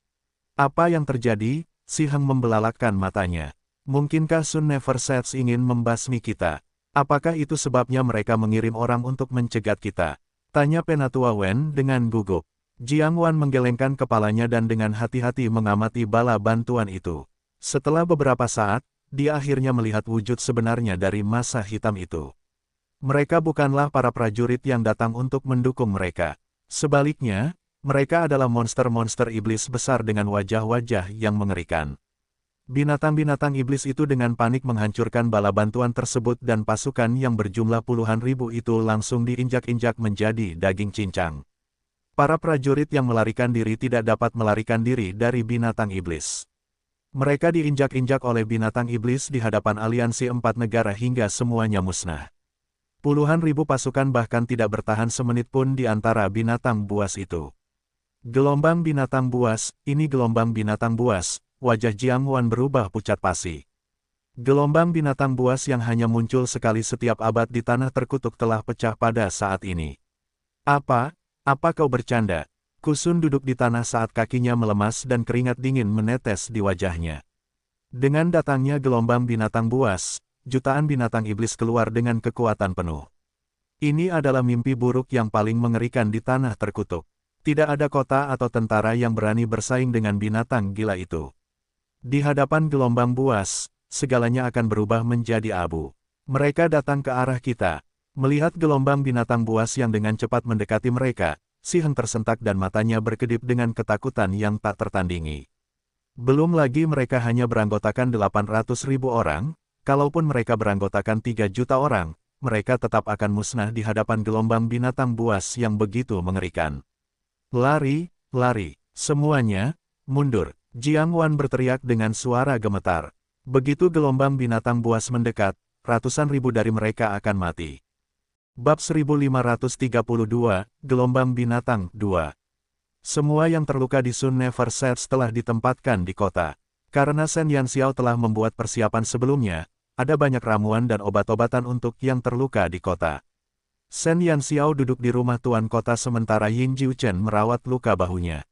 Speaker 1: Apa yang terjadi? Si Heng membelalakkan matanya. Mungkinkah Sun Neversets ingin membasmi kita? Apakah itu sebabnya mereka mengirim orang untuk mencegat kita? Tanya Penatua Wen dengan gugup. Jiang Wan menggelengkan kepalanya dan dengan hati-hati mengamati bala bantuan itu. Setelah beberapa saat, dia akhirnya melihat wujud sebenarnya dari massa hitam itu. Mereka bukanlah para prajurit yang datang untuk mendukung mereka. Sebaliknya, mereka adalah monster-monster iblis besar dengan wajah-wajah yang mengerikan. Binatang-binatang iblis itu dengan panik menghancurkan bala bantuan tersebut dan pasukan yang berjumlah puluhan ribu itu langsung diinjak-injak menjadi daging cincang. Para prajurit yang melarikan diri tidak dapat melarikan diri dari binatang iblis. Mereka diinjak-injak oleh binatang iblis di hadapan aliansi 4 negara hingga semuanya musnah. Puluhan ribu pasukan bahkan tidak bertahan semenit pun di antara binatang buas itu. Gelombang binatang buas, ini gelombang binatang buas, wajah Jiang Wan berubah pucat pasi. Gelombang binatang buas yang hanya muncul sekali setiap abad di tanah terkutuk telah pecah pada saat ini. Apa kau bercanda? Kusun duduk di tanah saat kakinya melemas dan keringat dingin menetes di wajahnya. Dengan datangnya gelombang binatang buas, jutaan binatang iblis keluar dengan kekuatan penuh. Ini adalah mimpi buruk yang paling mengerikan di tanah terkutuk. Tidak ada kota atau tentara yang berani bersaing dengan binatang gila itu. Di hadapan gelombang buas, segalanya akan berubah menjadi abu. Mereka datang ke arah kita. Melihat gelombang binatang buas yang dengan cepat mendekati mereka, Si Heng tersentak dan matanya berkedip dengan ketakutan yang tak tertandingi. Belum lagi mereka hanya beranggotakan 800.000 orang, kalaupun mereka beranggotakan 3 juta orang, mereka tetap akan musnah di hadapan gelombang binatang buas yang begitu mengerikan. Lari, lari, semuanya, mundur, Jiang Wan berteriak dengan suara gemetar. Begitu gelombang binatang buas mendekat, ratusan ribu dari mereka akan mati. Bab 1532, Gelombang Binatang 2. Semua yang terluka di Sun Neversets telah ditempatkan di kota. Karena Shen Yanxiao telah membuat persiapan sebelumnya, ada banyak ramuan dan obat-obatan untuk yang terluka di kota. Shen Yanxiao duduk di rumah tuan kota sementara Yin Jiuchen merawat luka bahunya.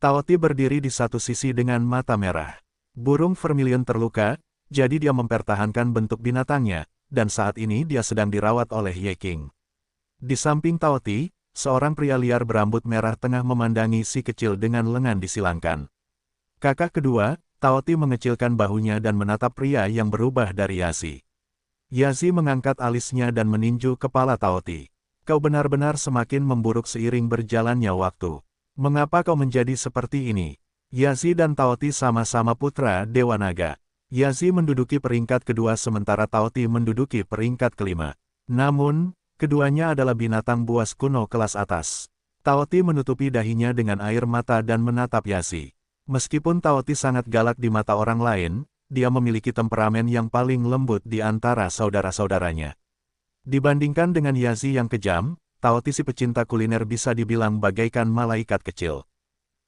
Speaker 1: Tao Ti berdiri di satu sisi dengan mata merah. Burung vermilion terluka, jadi dia mempertahankan bentuk binatangnya, dan saat ini dia sedang dirawat oleh Ye Qing. Di samping Tao Ti, seorang pria liar berambut merah tengah memandangi si kecil dengan lengan disilangkan. Kakak kedua, Tao Ti mengecilkan bahunya dan menatap pria yang berubah dari Yazi. Yazi mengangkat alisnya dan meninju kepala Tao Ti. Kau benar-benar semakin memburuk seiring berjalannya waktu. Mengapa kau menjadi seperti ini? Yazi dan Tao Ti sama-sama putra Dewa Naga. Yazi menduduki peringkat kedua sementara Tao Ti menduduki peringkat kelima. Namun, keduanya adalah binatang buas kuno kelas atas. Tao Ti menutupi dahinya dengan air mata dan menatap Yazi. Meskipun Tao Ti sangat galak di mata orang lain, dia memiliki temperamen yang paling lembut di antara saudara-saudaranya. Dibandingkan dengan Yazi yang kejam, Tao Ti si pecinta kuliner bisa dibilang bagaikan malaikat kecil.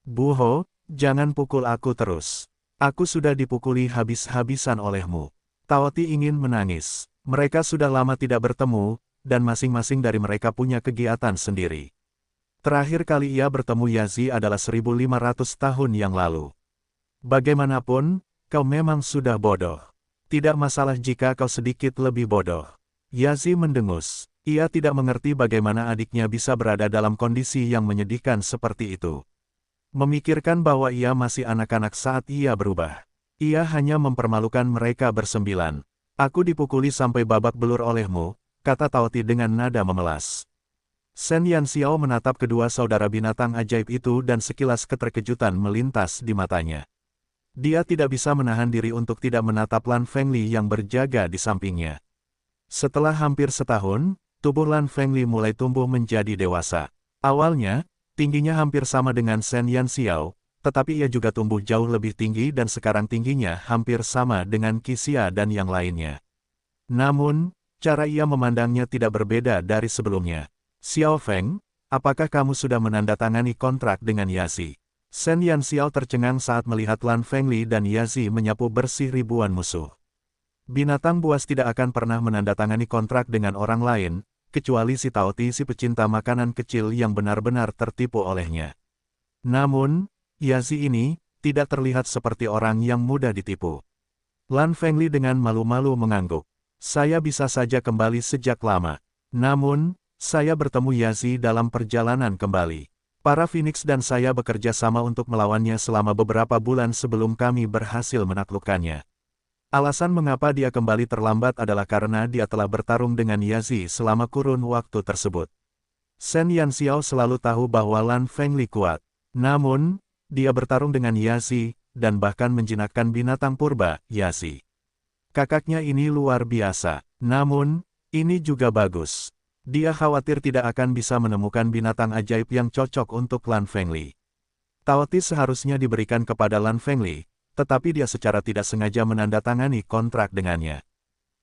Speaker 1: Buho, jangan pukul aku terus. Aku sudah dipukuli habis-habisan olehmu. Tao Ti ingin menangis. Mereka sudah lama tidak bertemu, dan masing-masing dari mereka punya kegiatan sendiri. Terakhir kali ia bertemu Yazi adalah 1500 tahun yang lalu. Bagaimanapun, kau memang sudah bodoh. Tidak masalah jika kau sedikit lebih bodoh. Yazi mendengus. Ia tidak mengerti bagaimana adiknya bisa berada dalam kondisi yang menyedihkan seperti itu. Memikirkan bahwa ia masih anak-anak saat ia berubah. Ia hanya mempermalukan mereka bersembilan. Aku dipukuli sampai babak belur olehmu, kata Tao Ti dengan nada memelas. Shen Yanxiao menatap kedua saudara binatang ajaib itu dan sekilas keterkejutan melintas di matanya. Dia tidak bisa menahan diri untuk tidak menatap Lan Fengli yang berjaga di sampingnya. Setelah hampir setahun, tubuh Lan Fengli mulai tumbuh menjadi dewasa. Awalnya, tingginya hampir sama dengan Shen Yanxiao, tetapi ia juga tumbuh jauh lebih tinggi dan sekarang tingginya hampir sama dengan Qixia dan yang lainnya. Namun, cara ia memandangnya tidak berbeda dari sebelumnya. Xiao Feng, apakah kamu sudah menandatangani kontrak dengan Yazi? Shen Yanxiao tercengang saat melihat Lan Fengli dan Yazi menyapu bersih ribuan musuh. Binatang buas tidak akan pernah menandatangani kontrak dengan orang lain, kecuali si Tao Ti si pecinta makanan kecil yang benar-benar tertipu olehnya. Namun, Yazi ini tidak terlihat seperti orang yang mudah ditipu. Lan Fengli dengan malu-malu mengangguk. Saya bisa saja kembali sejak lama. Namun, saya bertemu Yazi dalam perjalanan kembali. Para Phoenix dan saya bekerja sama untuk melawannya selama beberapa bulan sebelum kami berhasil menaklukkannya. Alasan mengapa dia kembali terlambat adalah karena dia telah bertarung dengan Yazi selama kurun waktu tersebut. Shen Yanxiao selalu tahu bahwa Lan Fengli kuat. Namun, dia bertarung dengan Yazi, dan bahkan menjinakkan binatang purba, Yazi. Kakaknya ini luar biasa. Namun, ini juga bagus. Dia khawatir tidak akan bisa menemukan binatang ajaib yang cocok untuk Lan Fengli. Tao Ti seharusnya diberikan kepada Lan Fengli, tetapi dia secara tidak sengaja menandatangani kontrak dengannya.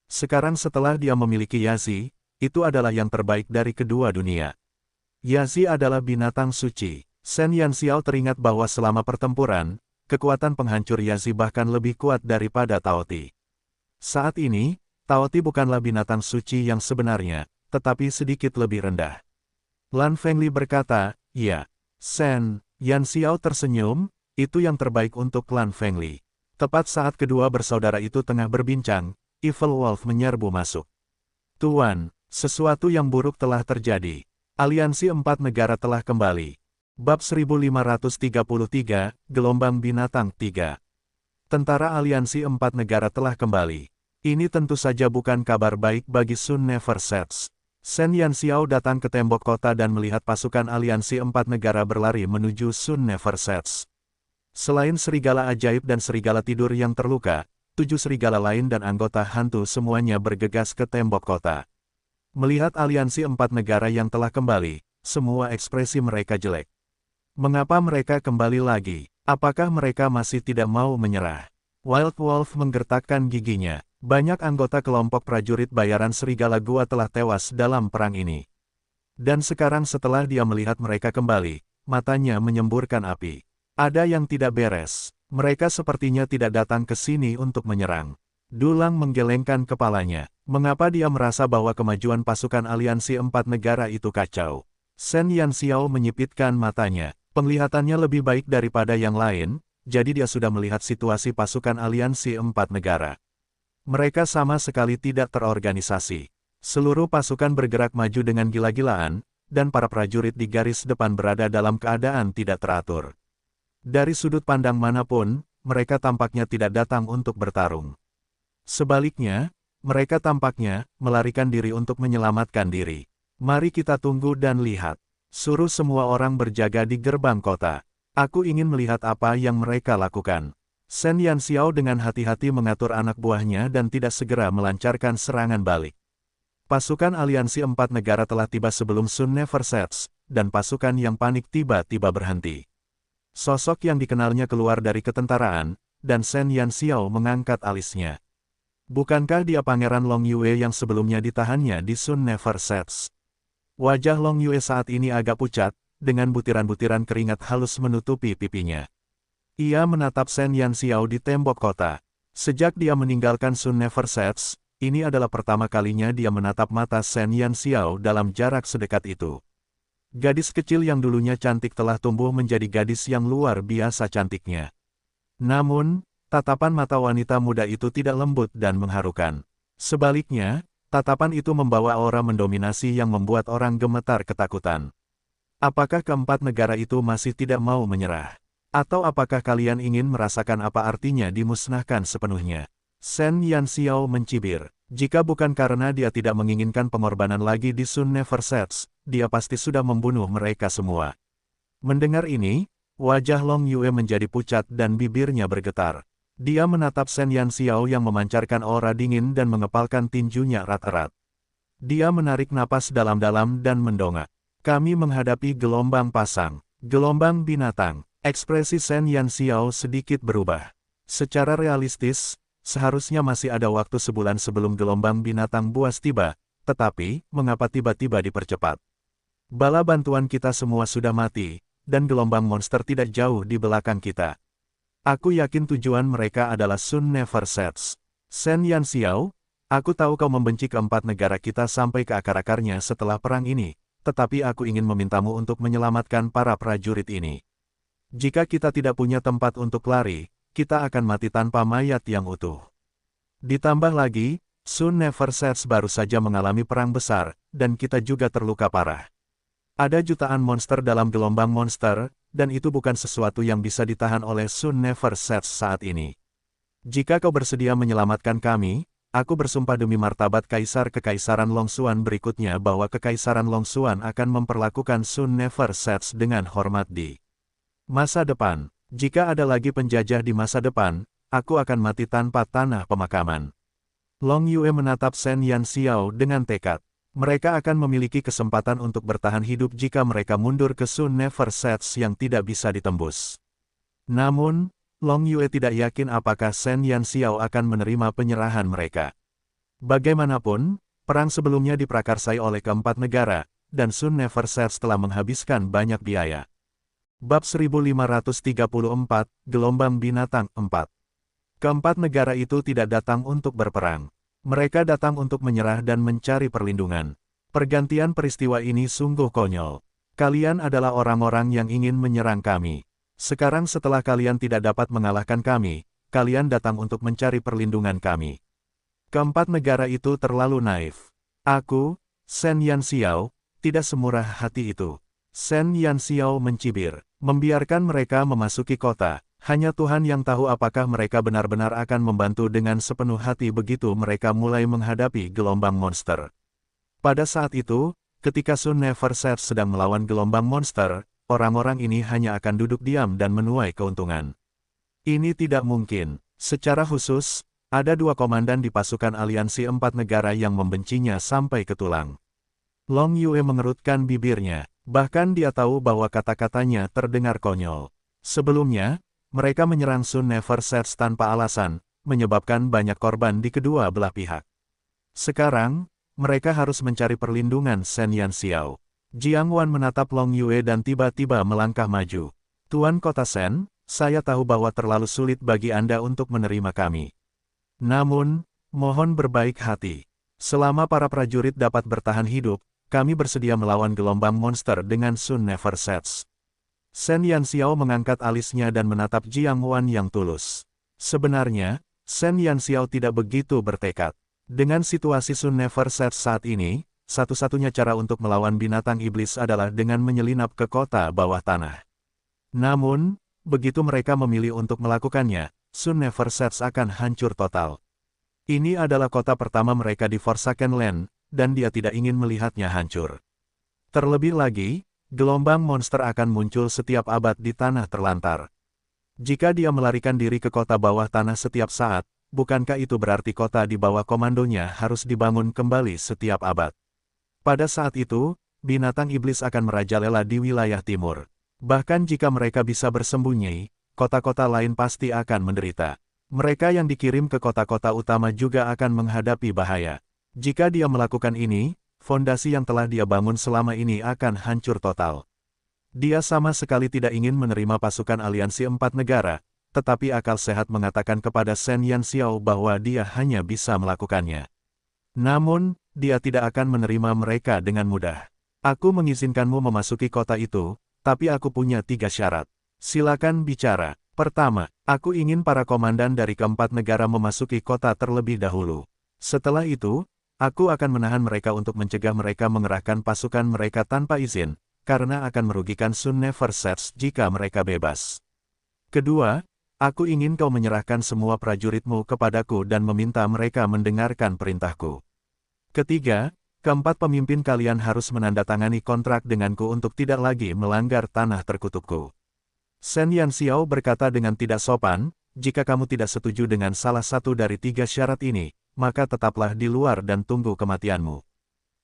Speaker 1: Sekarang setelah dia memiliki Yazi, itu adalah yang terbaik dari kedua dunia. Yazi adalah binatang suci. Shen Yanxiao teringat bahwa selama pertempuran, kekuatan penghancur Yazi bahkan lebih kuat daripada Tao Ti. Saat ini, Tao Ti bukanlah binatang suci yang sebenarnya, tetapi sedikit lebih rendah. Lan Fengli berkata, "Ya." Shen Yanxiao tersenyum, itu yang terbaik untuk Lan Fengli. Tepat saat kedua bersaudara itu tengah berbincang, Evil Wolf menyerbu masuk. Tuan, sesuatu yang buruk telah terjadi. Aliansi 4 negara telah kembali. Bab 1533, Gelombang Binatang 3. Tentara Aliansi 4 negara telah kembali. Ini tentu saja bukan kabar baik bagi Sun Never Sets. Shen Yanxiao datang ke tembok kota dan melihat pasukan Aliansi 4 negara berlari menuju Sun Never Sets. Selain serigala ajaib dan serigala tidur yang terluka, 7 serigala lain dan anggota hantu semuanya bergegas ke tembok kota. Melihat aliansi 4 negara yang telah kembali, semua ekspresi mereka jelek. Mengapa mereka kembali lagi? Apakah mereka masih tidak mau menyerah? Wild Wolf menggertakkan giginya. Banyak anggota kelompok prajurit bayaran serigala gua telah tewas dalam perang ini. Dan sekarang setelah dia melihat mereka kembali, matanya menyemburkan api. Ada yang tidak beres. Mereka sepertinya tidak datang ke sini untuk menyerang. Dulang menggelengkan kepalanya. Mengapa dia merasa bahwa kemajuan pasukan aliansi 4 negara itu kacau? Shen Yanxiao menyipitkan matanya. Penglihatannya lebih baik daripada yang lain, jadi dia sudah melihat situasi pasukan aliansi 4 negara. Mereka sama sekali tidak terorganisasi. Seluruh pasukan bergerak maju dengan gila-gilaan, dan para prajurit di garis depan berada dalam keadaan tidak teratur. Dari sudut pandang manapun, mereka tampaknya tidak datang untuk bertarung. Sebaliknya, mereka tampaknya melarikan diri untuk menyelamatkan diri. Mari kita tunggu dan lihat. Suruh semua orang berjaga di gerbang kota. Aku ingin melihat apa yang mereka lakukan. Shen Yanxiao dengan hati-hati mengatur anak buahnya dan tidak segera melancarkan serangan balik. Pasukan aliansi 4 negara telah tiba sebelum Sun Never Sets, dan pasukan yang panik tiba-tiba berhenti. Sosok yang dikenalnya keluar dari ketentaraan, dan Shen Yanxiao mengangkat alisnya. Bukankah dia Pangeran Long Yue yang sebelumnya ditahannya di Sun Never Sets? Wajah Long Yue saat ini agak pucat, dengan butiran-butiran keringat halus menutupi pipinya. Ia menatap Shen Yanxiao di tembok kota. Sejak dia meninggalkan Sun Never Sets, ini adalah pertama kalinya dia menatap mata Shen Yanxiao dalam jarak sedekat itu. Gadis kecil yang dulunya cantik telah tumbuh menjadi gadis yang luar biasa cantiknya. Namun, tatapan mata wanita muda itu tidak lembut dan mengharukan. Sebaliknya, tatapan itu membawa aura mendominasi yang membuat orang gemetar ketakutan. Apakah keempat negara itu masih tidak mau menyerah? Atau apakah kalian ingin merasakan apa artinya dimusnahkan sepenuhnya? Shen Yanxiao mencibir. Jika bukan karena dia tidak menginginkan pengorbanan lagi di Sun Never Sets, dia pasti sudah membunuh mereka semua. Mendengar ini, wajah Long Yue menjadi pucat dan bibirnya bergetar. Dia menatap Shen Yanxiao yang memancarkan aura dingin dan mengepalkan tinjunya erat-erat. Dia menarik napas dalam-dalam dan mendongak. Kami menghadapi gelombang pasang, gelombang binatang. Ekspresi Shen Yanxiao sedikit berubah. Secara realistis, seharusnya masih ada waktu sebulan sebelum gelombang binatang buas tiba, tetapi, mengapa tiba-tiba dipercepat? Bala bantuan kita semua sudah mati, dan gelombang monster tidak jauh di belakang kita. Aku yakin tujuan mereka adalah Sun Never Sets. Shen Yanxiao, aku tahu kau membenci keempat negara kita sampai ke akar-akarnya setelah perang ini, tetapi aku ingin memintamu untuk menyelamatkan para prajurit ini. Jika kita tidak punya tempat untuk lari, kita akan mati tanpa mayat yang utuh. Ditambah lagi, Sun Never Sets baru saja mengalami perang besar, dan kita juga terluka parah. Ada jutaan monster dalam gelombang monster, dan itu bukan sesuatu yang bisa ditahan oleh Sun Never Sets saat ini. Jika kau bersedia menyelamatkan kami, aku bersumpah demi martabat Kaisar Kekaisaran Longxuan berikutnya bahwa Kekaisaran Longxuan akan memperlakukan Sun Never Sets dengan hormat di masa depan. Jika ada lagi penjajah di masa depan, aku akan mati tanpa tanah pemakaman. Long Yue menatap Shen Yanxiao dengan tekad. Mereka akan memiliki kesempatan untuk bertahan hidup jika mereka mundur ke Sun Never Sets yang tidak bisa ditembus. Namun, Long Yue tidak yakin apakah Shen Yanxiao akan menerima penyerahan mereka. Bagaimanapun, perang sebelumnya diprakarsai oleh keempat negara, dan Sun Never Sets telah menghabiskan banyak biaya. Bab 1534, Gelombang Binatang 4. Keempat negara itu tidak datang untuk berperang. Mereka datang untuk menyerah dan mencari perlindungan. Pergantian peristiwa ini sungguh konyol. Kalian adalah orang-orang yang ingin menyerang kami. Sekarang setelah kalian tidak dapat mengalahkan kami, kalian datang untuk mencari perlindungan kami. Keempat negara itu terlalu naif. Aku, Shen Yanxiao, tidak semurah hati itu. Shen Yanxiao mencibir. Membiarkan mereka memasuki kota, hanya Tuhan yang tahu apakah mereka benar-benar akan membantu dengan sepenuh hati begitu mereka mulai menghadapi gelombang monster. Pada saat itu, ketika Sun Never Sets sedang melawan gelombang monster, orang-orang ini hanya akan duduk diam dan menuai keuntungan. Ini tidak mungkin. Secara khusus, ada dua komandan di pasukan aliansi empat negara yang membencinya sampai ke tulang. Long Yue mengerutkan bibirnya. Bahkan dia tahu bahwa kata-katanya terdengar konyol. Sebelumnya, mereka menyerang Sun Never Sets tanpa alasan, menyebabkan banyak korban di kedua belah pihak. Sekarang, mereka harus mencari perlindungan Shen Yanxiao. Jiang Wan menatap Long Yue dan tiba-tiba melangkah maju. Tuan Kota Shen, saya tahu bahwa terlalu sulit bagi Anda untuk menerima kami. Namun, mohon berbaik hati. Selama para prajurit dapat bertahan hidup, kami bersedia melawan gelombang monster dengan Sun Never Sets. Shen Yanxiao mengangkat alisnya dan menatap Jiang Wan yang tulus. Sebenarnya, Shen Yanxiao tidak begitu bertekad. Dengan situasi Sun Never Sets saat ini, satu-satunya cara untuk melawan binatang iblis adalah dengan menyelinap ke kota bawah tanah. Namun, begitu mereka memilih untuk melakukannya, Sun Never Sets akan hancur total. Ini adalah kota pertama mereka di Forsaken Land, dan dia tidak ingin melihatnya hancur. Terlebih lagi, gelombang monster akan muncul setiap abad di tanah terlantar. Jika dia melarikan diri ke kota bawah tanah setiap saat, bukankah itu berarti kota di bawah komandonya harus dibangun kembali setiap abad? Pada saat itu, binatang iblis akan merajalela di wilayah timur. Bahkan jika mereka bisa bersembunyi, kota-kota lain pasti akan menderita. Mereka yang dikirim ke kota-kota utama juga akan menghadapi bahaya. Jika dia melakukan ini, fondasi yang telah dia bangun selama ini akan hancur total. Dia sama sekali tidak ingin menerima pasukan aliansi 4 negara, tetapi akal sehat mengatakan kepada Shen Yanxiao bahwa dia hanya bisa melakukannya. Namun, dia tidak akan menerima mereka dengan mudah. Aku mengizinkanmu memasuki kota itu, tapi aku punya 3 syarat. Silakan bicara. Pertama, aku ingin para komandan dari keempat negara memasuki kota terlebih dahulu. Setelah itu, aku akan menahan mereka untuk mencegah mereka mengerahkan pasukan mereka tanpa izin, karena akan merugikan Sun Neversetts jika mereka bebas. Kedua, aku ingin kau menyerahkan semua prajuritmu kepadaku dan meminta mereka mendengarkan perintahku. Ketiga, keempat pemimpin kalian harus menandatangani kontrak denganku untuk tidak lagi melanggar tanah terkutukku. Shen Yanxiao berkata dengan tidak sopan, jika kamu tidak setuju dengan salah satu dari 3 syarat ini, maka tetaplah di luar dan tunggu kematianmu.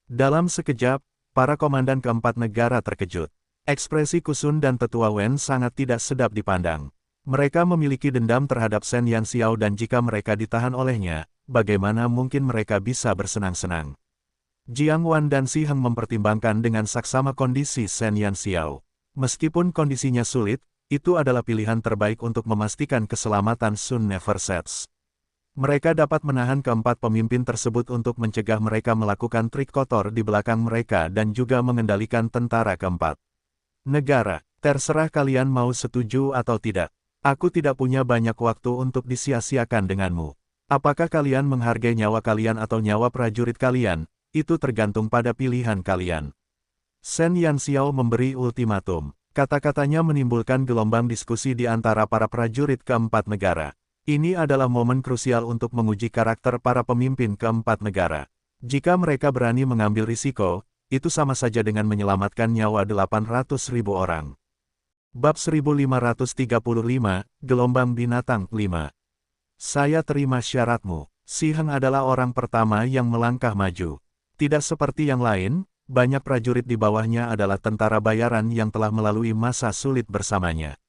Speaker 1: Dalam sekejap, para komandan keempat negara terkejut. Ekspresi Kusun dan Tetua Wen sangat tidak sedap dipandang. Mereka memiliki dendam terhadap Shen Yanxiao dan jika mereka ditahan olehnya, bagaimana mungkin mereka bisa bersenang-senang. Jiang Wan dan Si Heng mempertimbangkan dengan saksama kondisi Shen Yanxiao. Meskipun kondisinya sulit, itu adalah pilihan terbaik untuk memastikan keselamatan Sun Neversetts. Mereka dapat menahan keempat pemimpin tersebut untuk mencegah mereka melakukan trik kotor di belakang mereka dan juga mengendalikan tentara keempat negara. Terserah kalian mau setuju atau tidak. Aku tidak punya banyak waktu untuk disia-siakan denganmu. Apakah kalian menghargai nyawa kalian atau nyawa prajurit kalian? Itu tergantung pada pilihan kalian. Shen Yanxiao memberi ultimatum. Kata-katanya menimbulkan gelombang diskusi di antara para prajurit keempat negara. Ini adalah momen krusial untuk menguji karakter para pemimpin keempat negara. Jika mereka berani mengambil risiko, itu sama saja dengan menyelamatkan nyawa 800.000 orang. Bab 1535, Gelombang Binatang 5. Saya terima syaratmu. Si Heng adalah orang pertama yang melangkah maju. Tidak seperti yang lain, banyak prajurit di bawahnya adalah tentara bayaran yang telah melalui masa sulit bersamanya.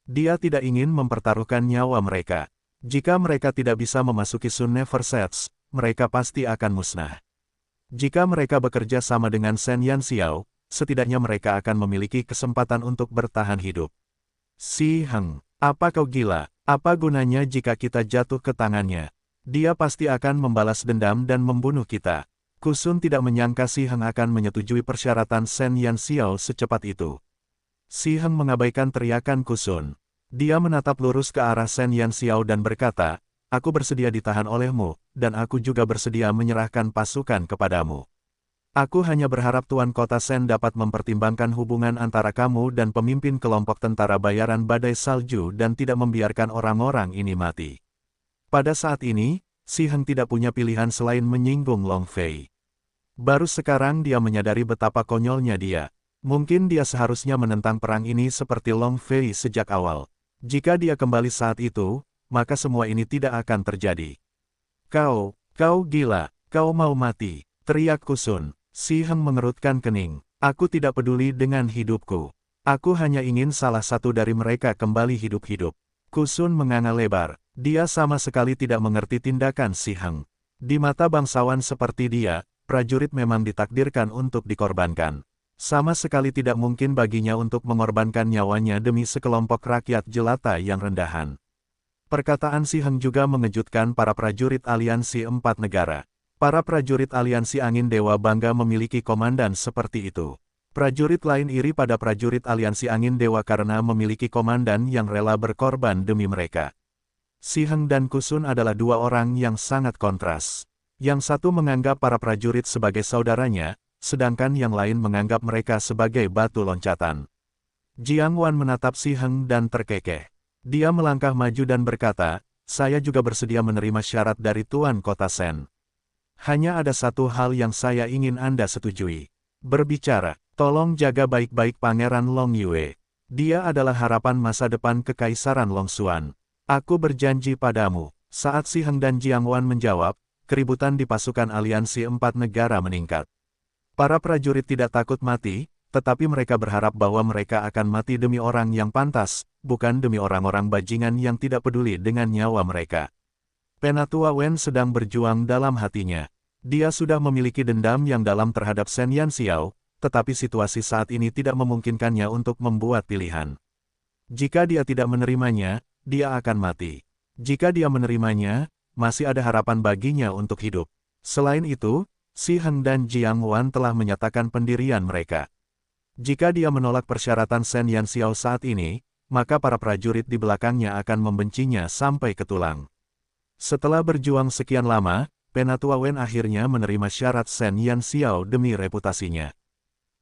Speaker 1: Dia tidak ingin mempertaruhkan nyawa mereka. Jika mereka tidak bisa memasuki Sun Neversetts, mereka pasti akan musnah. Jika mereka bekerja sama dengan Shen Yanxiao, setidaknya mereka akan memiliki kesempatan untuk bertahan hidup. Si Heng, apa kau gila? Apa gunanya jika kita jatuh ke tangannya? Dia pasti akan membalas dendam dan membunuh kita. Kusun tidak menyangka Si Heng akan menyetujui persyaratan Shen Yanxiao secepat itu. Si Heng mengabaikan teriakan Kusun. Dia menatap lurus ke arah Shen Yanxiao dan berkata, aku bersedia ditahan olehmu, dan aku juga bersedia menyerahkan pasukan kepadamu. Aku hanya berharap Tuan Kota Shen dapat mempertimbangkan hubungan antara kamu dan pemimpin kelompok tentara bayaran badai salju dan tidak membiarkan orang-orang ini mati. Pada saat ini, Si Heng tidak punya pilihan selain menyinggung Long Fei. Baru sekarang dia menyadari betapa konyolnya dia. Mungkin dia seharusnya menentang perang ini seperti Long Fei sejak awal. Jika dia kembali saat itu, maka semua ini tidak akan terjadi. Kau gila, kau mau mati, teriak Kusun. Si Heng mengerutkan kening. Aku tidak peduli dengan hidupku. Aku hanya ingin salah satu dari mereka kembali hidup-hidup. Kusun menganga lebar. Dia sama sekali tidak mengerti tindakan Si Heng. Di mata bangsawan seperti dia, prajurit memang ditakdirkan untuk dikorbankan. Sama sekali tidak mungkin baginya untuk mengorbankan nyawanya demi sekelompok rakyat jelata yang rendahan. Perkataan Si Heng juga mengejutkan para prajurit aliansi 4 negara. Para prajurit aliansi Angin Dewa bangga memiliki komandan seperti itu. Prajurit lain iri pada prajurit aliansi Angin Dewa karena memiliki komandan yang rela berkorban demi mereka. Si Heng dan Kusun adalah dua orang yang sangat kontras. Yang satu menganggap para prajurit sebagai saudaranya, sedangkan yang lain menganggap mereka sebagai batu loncatan. Jiang Wan menatap Si Heng dan terkekeh. Dia melangkah maju dan berkata, saya juga bersedia menerima syarat dari Tuan Kota Shen. Hanya ada satu hal yang saya ingin Anda setujui. Berbicara, tolong jaga baik-baik Pangeran Long Yue. Dia adalah harapan masa depan Kekaisaran Long Xuan. Aku berjanji padamu. Saat Si Heng dan Jiang Wan menjawab, keributan di pasukan aliansi 4 negara meningkat. Para prajurit tidak takut mati, tetapi mereka berharap bahwa mereka akan mati demi orang yang pantas, bukan demi orang-orang bajingan yang tidak peduli dengan nyawa mereka. Penatua Wen sedang berjuang dalam hatinya. Dia sudah memiliki dendam yang dalam terhadap Shen Yanxiao, tetapi situasi saat ini tidak memungkinkannya untuk membuat pilihan. Jika dia tidak menerimanya, dia akan mati. Jika dia menerimanya, masih ada harapan baginya untuk hidup. Selain itu, Si Heng dan Jiang Wan telah menyatakan pendirian mereka. Jika dia menolak persyaratan Shen Yanxiao saat ini, maka para prajurit di belakangnya akan membencinya sampai ke tulang. Setelah berjuang sekian lama, Penatua Wen akhirnya menerima syarat Shen Yanxiao demi reputasinya.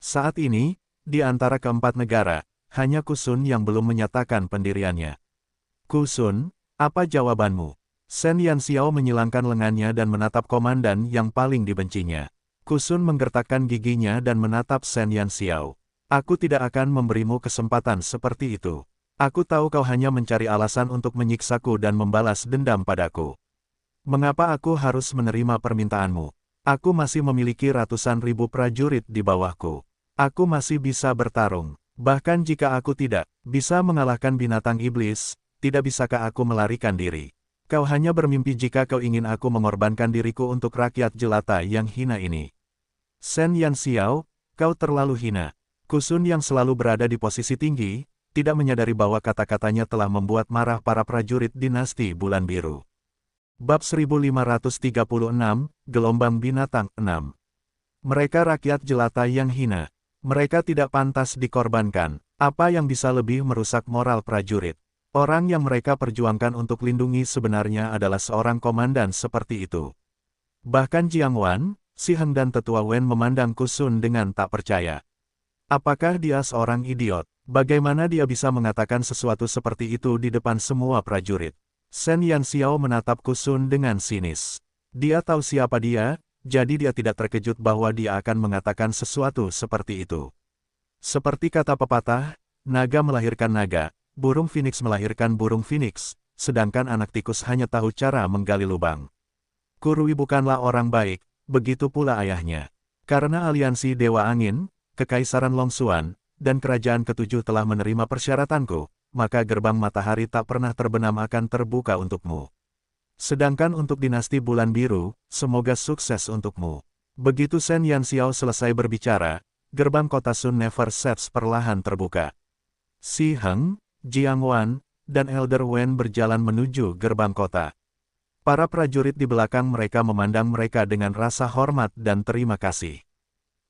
Speaker 1: Saat ini, di antara keempat negara, hanya Kusun yang belum menyatakan pendiriannya. Kusun, apa jawabanmu? Shen Yanxiao menyilangkan lengannya dan menatap komandan yang paling dibencinya. Kusun menggertakkan giginya dan menatap Shen Yanxiao. Aku tidak akan memberimu kesempatan seperti itu. Aku tahu kau hanya mencari alasan untuk menyiksaku dan membalas dendam padaku. Mengapa aku harus menerima permintaanmu? Aku masih memiliki ratusan ribu prajurit di bawahku. Aku masih bisa bertarung. Bahkan jika aku tidak bisa mengalahkan binatang iblis, tidak bisakah aku melarikan diri? Kau hanya bermimpi jika kau ingin aku mengorbankan diriku untuk rakyat jelata yang hina ini. Shen Yanxiao, kau terlalu hina. Kusun yang selalu berada di posisi tinggi, tidak menyadari bahwa kata-katanya telah membuat marah para prajurit dinasti Bulan Biru. Bab 1536, Gelombang Binatang 6. Mereka rakyat jelata yang hina. Mereka tidak pantas dikorbankan. Apa yang bisa lebih merusak moral prajurit? Orang yang mereka perjuangkan untuk lindungi sebenarnya adalah seorang komandan seperti itu. Bahkan Jiang Wan, Si Heng dan Tetua Wen memandang Kusun dengan tak percaya. Apakah dia seorang idiot? Bagaimana dia bisa mengatakan sesuatu seperti itu di depan semua prajurit? Shen Yanxiao menatap Kusun dengan sinis. Dia tahu siapa dia, jadi dia tidak terkejut bahwa dia akan mengatakan sesuatu seperti itu. Seperti kata pepatah, naga melahirkan naga, burung phoenix melahirkan burung phoenix, sedangkan anak tikus hanya tahu cara menggali lubang. Kurui bukanlah orang baik, begitu pula ayahnya. Karena aliansi Dewa Angin, Kekaisaran Longxuan, dan Kerajaan Ketujuh telah menerima persyaratanku, maka gerbang matahari tak pernah terbenam akan terbuka untukmu. Sedangkan untuk dinasti Bulan Biru, semoga sukses untukmu. Begitu Shen Yanxiao selesai berbicara, gerbang kota Sun Never Sets perlahan terbuka. Si Heng, Jiang Wan, dan Elder Wen berjalan menuju gerbang kota. Para prajurit di belakang mereka memandang mereka dengan rasa hormat dan terima kasih.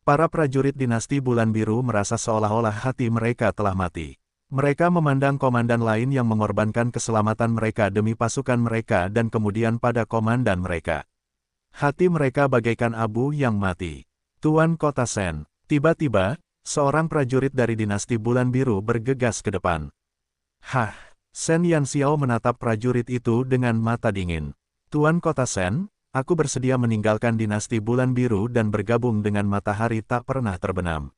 Speaker 1: Para prajurit dinasti Bulan Biru merasa seolah-olah hati mereka telah mati. Mereka memandang komandan lain yang mengorbankan keselamatan mereka demi pasukan mereka dan kemudian pada komandan mereka. Hati mereka bagaikan abu yang mati. Tuan Kota Shen, tiba-tiba, seorang prajurit dari dinasti Bulan Biru bergegas ke depan. Hah, Shen Yanxiao menatap prajurit itu dengan mata dingin. Tuan Kota Shen, aku bersedia meninggalkan dinasti Bulan Biru dan bergabung dengan matahari tak pernah terbenam.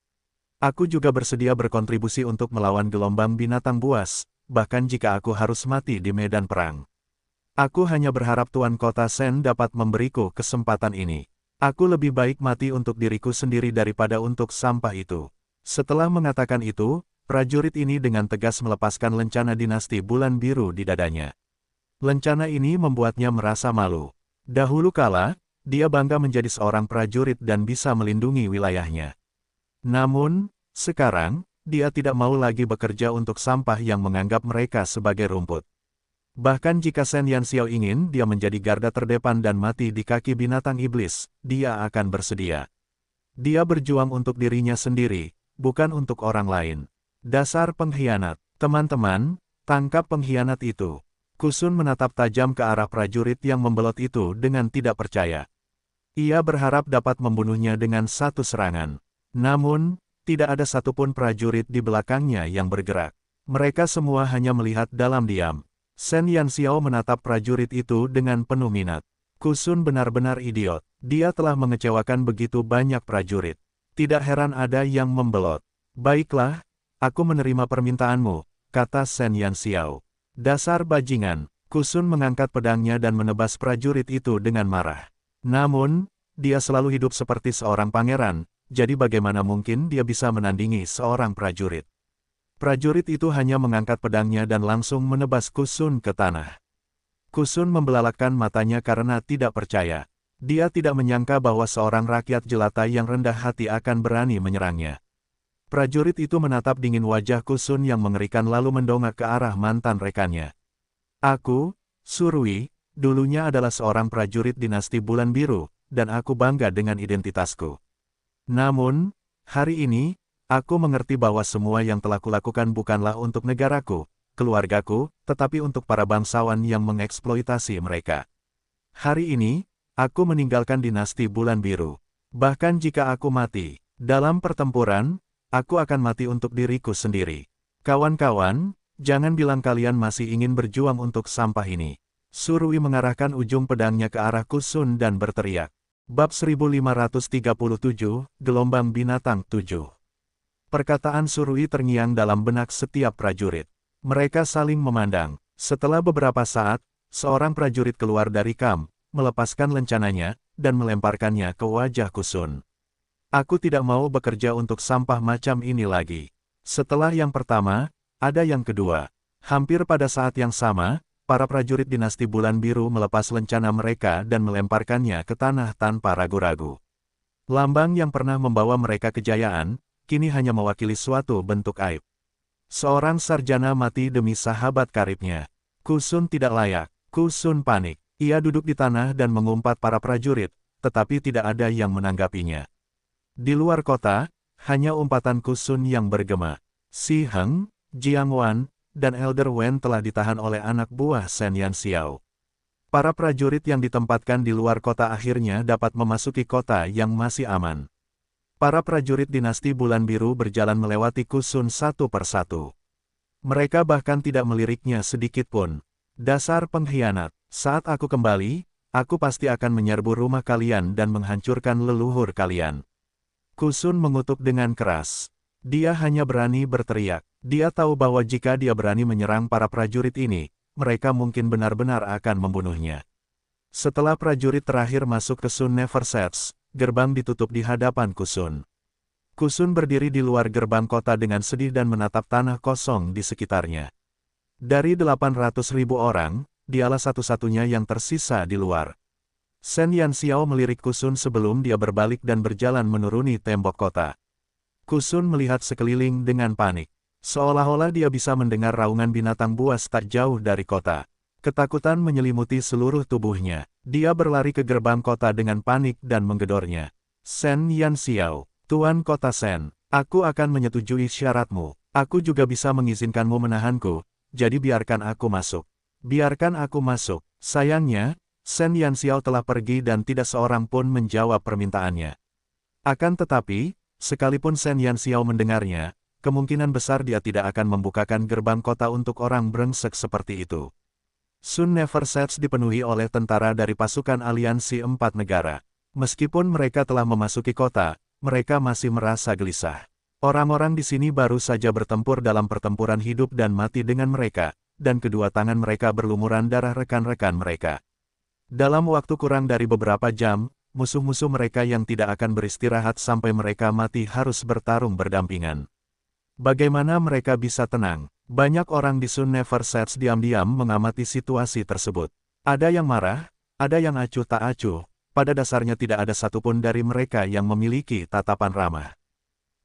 Speaker 1: Aku juga bersedia berkontribusi untuk melawan gelombang binatang buas, bahkan jika aku harus mati di medan perang. Aku hanya berharap Tuan Kota Shen dapat memberiku kesempatan ini. Aku lebih baik mati untuk diriku sendiri daripada untuk sampah itu. Setelah mengatakan itu, prajurit ini dengan tegas melepaskan lencana dinasti Bulan Biru di dadanya. Lencana ini membuatnya merasa malu. Dahulu kala, dia bangga menjadi seorang prajurit dan bisa melindungi wilayahnya. Namun, sekarang, dia tidak mau lagi bekerja untuk sampah yang menganggap mereka sebagai rumput. Bahkan jika Shen Yanxiao ingin dia menjadi garda terdepan dan mati di kaki binatang iblis, dia akan bersedia. Dia berjuang untuk dirinya sendiri, bukan untuk orang lain. Dasar pengkhianat. Teman-teman, tangkap pengkhianat itu. Kusun menatap tajam ke arah prajurit yang membelot itu dengan tidak percaya. Ia berharap dapat membunuhnya dengan satu serangan. Namun, tidak ada satupun prajurit di belakangnya yang bergerak. Mereka semua hanya melihat dalam diam. Shen Yanxiao menatap prajurit itu dengan penuh minat. Kusun benar-benar idiot. Dia telah mengecewakan begitu banyak prajurit. Tidak heran ada yang membelot. Baiklah, aku menerima permintaanmu, kata Shen Yanxiao. Dasar bajingan. Kusun mengangkat pedangnya dan menebas prajurit itu dengan marah. Namun, dia selalu hidup seperti seorang pangeran, jadi bagaimana mungkin dia bisa menandingi seorang prajurit? Prajurit itu hanya mengangkat pedangnya dan langsung menebas Kusun ke tanah. Kusun membelalakkan matanya karena tidak percaya. Dia tidak menyangka bahwa seorang rakyat jelata yang rendah hati akan berani menyerangnya. Prajurit itu menatap dingin wajah Kusun yang mengerikan lalu mendongak ke arah mantan rekannya. Aku, Surui, dulunya adalah seorang prajurit dinasti Bulan Biru, dan aku bangga dengan identitasku. Namun, hari ini, aku mengerti bahwa semua yang telah kulakukan bukanlah untuk negaraku, keluargaku, tetapi untuk para bangsawan yang mengeksploitasi mereka. Hari ini, aku meninggalkan dinasti Bulan Biru. Bahkan jika aku mati, dalam pertempuran, aku akan mati untuk diriku sendiri. Kawan-kawan, jangan bilang kalian masih ingin berjuang untuk sampah ini. Surui mengarahkan ujung pedangnya ke arah Kusun dan berteriak. Bab 1537, Gelombang Binatang 7. Perkataan Surui terngiang dalam benak setiap prajurit. Mereka saling memandang. Setelah beberapa saat, seorang prajurit keluar dari kamp, melepaskan lencananya, dan melemparkannya ke wajah Kusun. Aku tidak mau bekerja untuk sampah macam ini lagi. Setelah yang pertama, ada yang kedua. Hampir pada saat yang sama, para prajurit dinasti Bulan Biru melepas lencana mereka dan melemparkannya ke tanah tanpa ragu-ragu. Lambang yang pernah membawa mereka kejayaan, kini hanya mewakili suatu bentuk aib. Seorang sarjana mati demi sahabat karibnya. Kusun tidak layak. Kusun panik. Ia duduk di tanah dan mengumpat para prajurit, tetapi tidak ada yang menanggapinya. Di luar kota, hanya umpatan Kusun yang bergema. Si Heng, Jiang Wan, dan Elder Wen telah ditahan oleh anak buah Shen Yanxiao. Para prajurit yang ditempatkan di luar kota akhirnya dapat memasuki kota yang masih aman. Para prajurit dinasti Bulan Biru berjalan melewati Kusun satu persatu. Mereka bahkan tidak meliriknya sedikit pun. Dasar pengkhianat, saat aku kembali, aku pasti akan menyerbu rumah kalian dan menghancurkan leluhur kalian. Kusun mengutuk dengan keras. Dia hanya berani berteriak. Dia tahu bahwa jika dia berani menyerang para prajurit ini, mereka mungkin benar-benar akan membunuhnya. Setelah prajurit terakhir masuk ke Sun Never Sets, gerbang ditutup di hadapan Kusun. Kusun berdiri di luar gerbang kota dengan sedih dan menatap tanah kosong di sekitarnya. Dari 800.000 orang, dialah satu-satunya yang tersisa di luar. Shen Yanxiao melirik Kusun sebelum dia berbalik dan berjalan menuruni tembok kota. Kusun melihat sekeliling dengan panik. Seolah-olah dia bisa mendengar raungan binatang buas tak jauh dari kota. Ketakutan menyelimuti seluruh tubuhnya. Dia berlari ke gerbang kota dengan panik dan menggedornya. Shen Yanxiao, Tuan Kota Shen, aku akan menyetujui syaratmu. Aku juga bisa mengizinkanmu menahanku, jadi biarkan aku masuk. Biarkan aku masuk. Sayangnya, Shen Yanxiao telah pergi dan tidak seorang pun menjawab permintaannya. Akan tetapi, sekalipun Shen Yanxiao mendengarnya, kemungkinan besar dia tidak akan membukakan gerbang kota untuk orang brengsek seperti itu. Sun Never Sets dipenuhi oleh tentara dari pasukan aliansi 4 negara. Meskipun mereka telah memasuki kota, mereka masih merasa gelisah. Orang-orang di sini baru saja bertempur dalam pertempuran hidup dan mati dengan mereka, dan kedua tangan mereka berlumuran darah rekan-rekan mereka. Dalam waktu kurang dari beberapa jam, musuh-musuh mereka yang tidak akan beristirahat sampai mereka mati harus bertarung berdampingan. Bagaimana mereka bisa tenang? Banyak orang di Sun Never Sets diam-diam mengamati situasi tersebut. Ada yang marah, ada yang acuh tak acuh, pada dasarnya tidak ada satupun dari mereka yang memiliki tatapan ramah.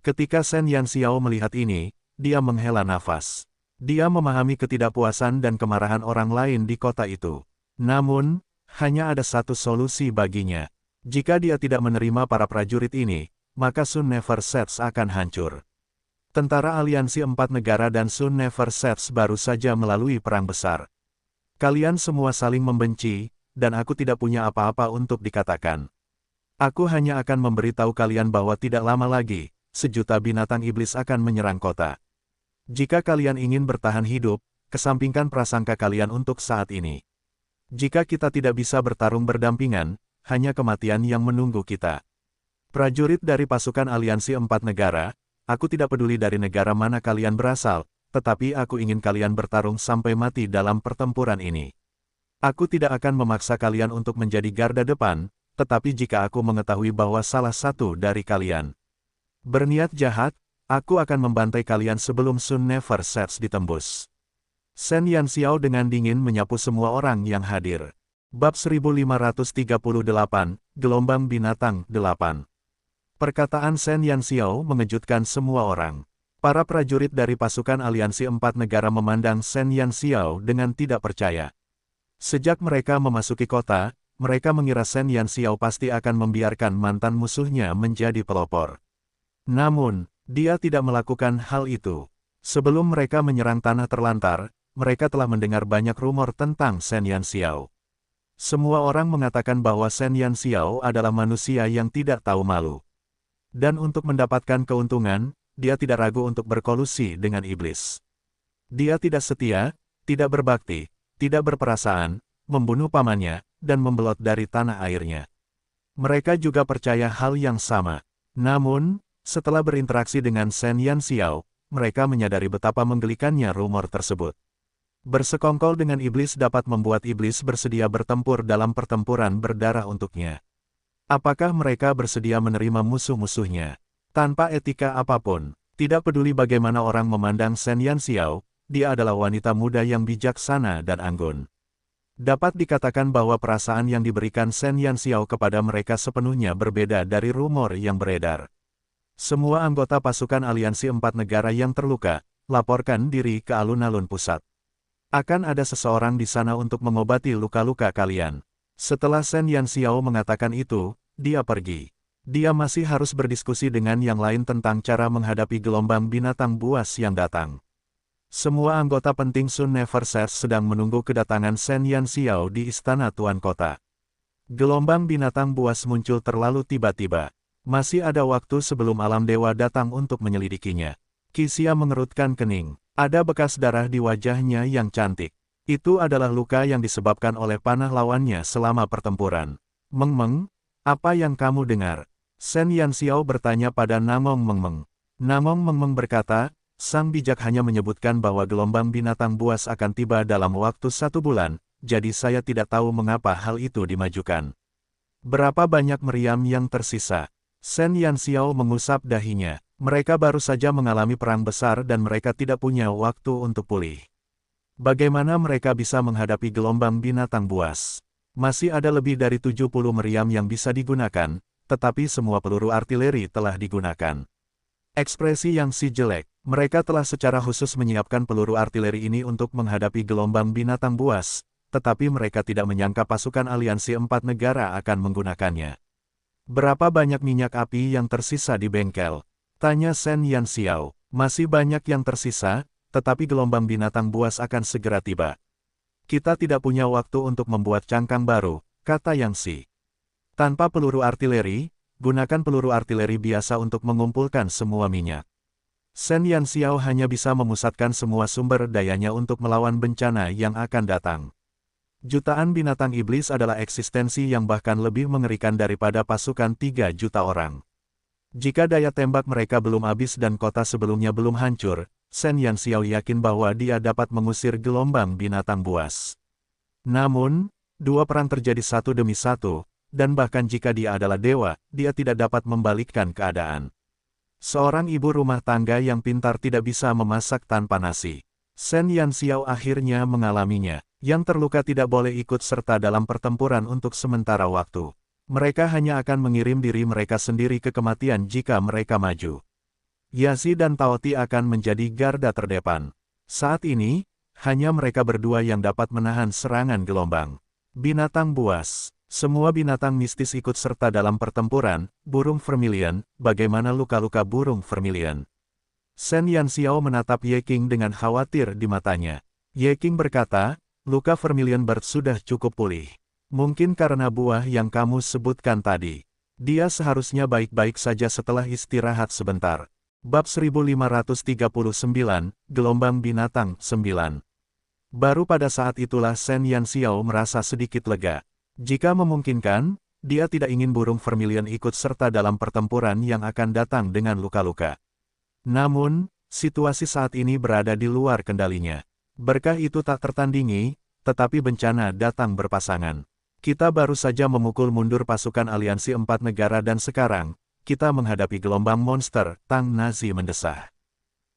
Speaker 1: Ketika Shen Yanxiao melihat ini, dia menghela nafas. Dia memahami ketidakpuasan dan kemarahan orang lain di kota itu. Namun, hanya ada satu solusi baginya. Jika dia tidak menerima para prajurit ini, maka Sun Never Sets akan hancur. Tentara aliansi 4 negara dan Sun Never Sets baru saja melalui perang besar. Kalian semua saling membenci, dan aku tidak punya apa-apa untuk dikatakan. Aku hanya akan memberitahu kalian bahwa tidak lama lagi, sejuta binatang iblis akan menyerang kota. Jika kalian ingin bertahan hidup, kesampingkan prasangka kalian untuk saat ini. Jika kita tidak bisa bertarung berdampingan, hanya kematian yang menunggu kita. Prajurit dari pasukan aliansi 4 negara, aku tidak peduli dari negara mana kalian berasal, tetapi aku ingin kalian bertarung sampai mati dalam pertempuran ini. Aku tidak akan memaksa kalian untuk menjadi garda depan, tetapi jika aku mengetahui bahwa salah satu dari kalian berniat jahat, aku akan membantai kalian sebelum Sun Never Sets ditembus. Shen Yanxiao dengan dingin menyapu semua orang yang hadir. Bab 1538, Gelombang Binatang 8. Perkataan Shen Yanxiao mengejutkan semua orang. Para prajurit dari pasukan aliansi 4 negara memandang Shen Yanxiao dengan tidak percaya. Sejak mereka memasuki kota, mereka mengira Shen Yanxiao pasti akan membiarkan mantan musuhnya menjadi pelopor. Namun, dia tidak melakukan hal itu. Sebelum mereka menyerang tanah terlantar, mereka telah mendengar banyak rumor tentang Shen Yanxiao. Semua orang mengatakan bahwa Shen Yanxiao adalah manusia yang tidak tahu malu. Dan untuk mendapatkan keuntungan, dia tidak ragu untuk berkolusi dengan iblis. Dia tidak setia, tidak berbakti, tidak berperasaan, membunuh pamannya, dan membelot dari tanah airnya. Mereka juga percaya hal yang sama. Namun, setelah berinteraksi dengan Shen Yanxiao, mereka menyadari betapa menggelikannya rumor tersebut. Bersekongkol dengan iblis dapat membuat iblis bersedia bertempur dalam pertempuran berdarah untuknya. Apakah mereka bersedia menerima musuh-musuhnya? Tanpa etika apapun, tidak peduli bagaimana orang memandang Shen Yanxiao, dia adalah wanita muda yang bijaksana dan anggun. Dapat dikatakan bahwa perasaan yang diberikan Shen Yanxiao kepada mereka sepenuhnya berbeda dari rumor yang beredar. Semua anggota pasukan aliansi 4 negara yang terluka, laporkan diri ke alun-alun pusat. Akan ada seseorang di sana untuk mengobati luka-luka kalian. Setelah Shen Yanxiao mengatakan itu, dia pergi. Dia masih harus berdiskusi dengan yang lain tentang cara menghadapi gelombang binatang buas yang datang. Semua anggota penting Sun Never Cease sedang menunggu kedatangan Shen Yanxiao di istana Tuan Kota. Gelombang binatang buas muncul terlalu tiba-tiba. Masih ada waktu sebelum alam dewa datang untuk menyelidikinya. Qixia mengerutkan kening. Ada bekas darah di wajahnya yang cantik. Itu adalah luka yang disebabkan oleh panah lawannya selama pertempuran. Meng-meng, apa yang kamu dengar? Shen Yanxiao bertanya pada Namong Meng-meng. Namong Meng-meng berkata, sang bijak hanya menyebutkan bahwa gelombang binatang buas akan tiba dalam waktu 1 bulan, jadi saya tidak tahu mengapa hal itu dimajukan. Berapa banyak meriam yang tersisa? Shen Yanxiao mengusap dahinya. Mereka baru saja mengalami perang besar dan mereka tidak punya waktu untuk pulih. Bagaimana mereka bisa menghadapi gelombang binatang buas? Masih ada lebih dari 70 meriam yang bisa digunakan, tetapi semua peluru artileri telah digunakan. Ekspresi yang si jelek, mereka telah secara khusus menyiapkan peluru artileri ini untuk menghadapi gelombang binatang buas, tetapi mereka tidak menyangka pasukan aliansi 4 negara akan menggunakannya. Berapa banyak minyak api yang tersisa di bengkel? Tanya Shen Yanxiao. Masih banyak yang tersisa, tetapi gelombang binatang buas akan segera tiba. Kita tidak punya waktu untuk membuat cangkang baru, kata Yang Si. Tanpa peluru artileri, gunakan peluru artileri biasa untuk mengumpulkan semua minyak. Shen Yanxiao hanya bisa memusatkan semua sumber dayanya untuk melawan bencana yang akan datang. Jutaan binatang iblis adalah eksistensi yang bahkan lebih mengerikan daripada pasukan 3 juta orang. Jika daya tembak mereka belum habis dan kota sebelumnya belum hancur, Shen Yanxiao yakin bahwa dia dapat mengusir gelombang binatang buas. Namun, 2 perang terjadi satu demi satu, dan bahkan jika dia adalah dewa, dia tidak dapat membalikkan keadaan. Seorang ibu rumah tangga yang pintar tidak bisa memasak tanpa nasi. Shen Yanxiao akhirnya mengalaminya. Yang terluka tidak boleh ikut serta dalam pertempuran untuk sementara waktu. Mereka hanya akan mengirim diri mereka sendiri ke kematian jika mereka maju. Yazi dan Taoti akan menjadi garda terdepan. Saat ini, hanya mereka berdua yang dapat menahan serangan gelombang. Binatang buas. Semua binatang mistis ikut serta dalam pertempuran. Burung vermilion, bagaimana luka-luka burung vermilion? Shen Yanxiao menatap Ye Qing dengan khawatir di matanya. Ye Qing berkata, luka vermilion bird sudah cukup pulih. Mungkin karena buah yang kamu sebutkan tadi. Dia seharusnya baik-baik saja setelah istirahat sebentar. Bab 1539, Gelombang Binatang 9. Baru pada saat itulah Shen Yanxiao merasa sedikit lega. Jika memungkinkan, dia tidak ingin burung vermilion ikut serta dalam pertempuran yang akan datang dengan luka-luka. Namun, situasi saat ini berada di luar kendalinya. Berkah itu tak tertandingi, tetapi bencana datang berpasangan. Kita baru saja memukul mundur pasukan aliansi 4 negara dan sekarang, kita menghadapi gelombang monster, Tang Nazi mendesah.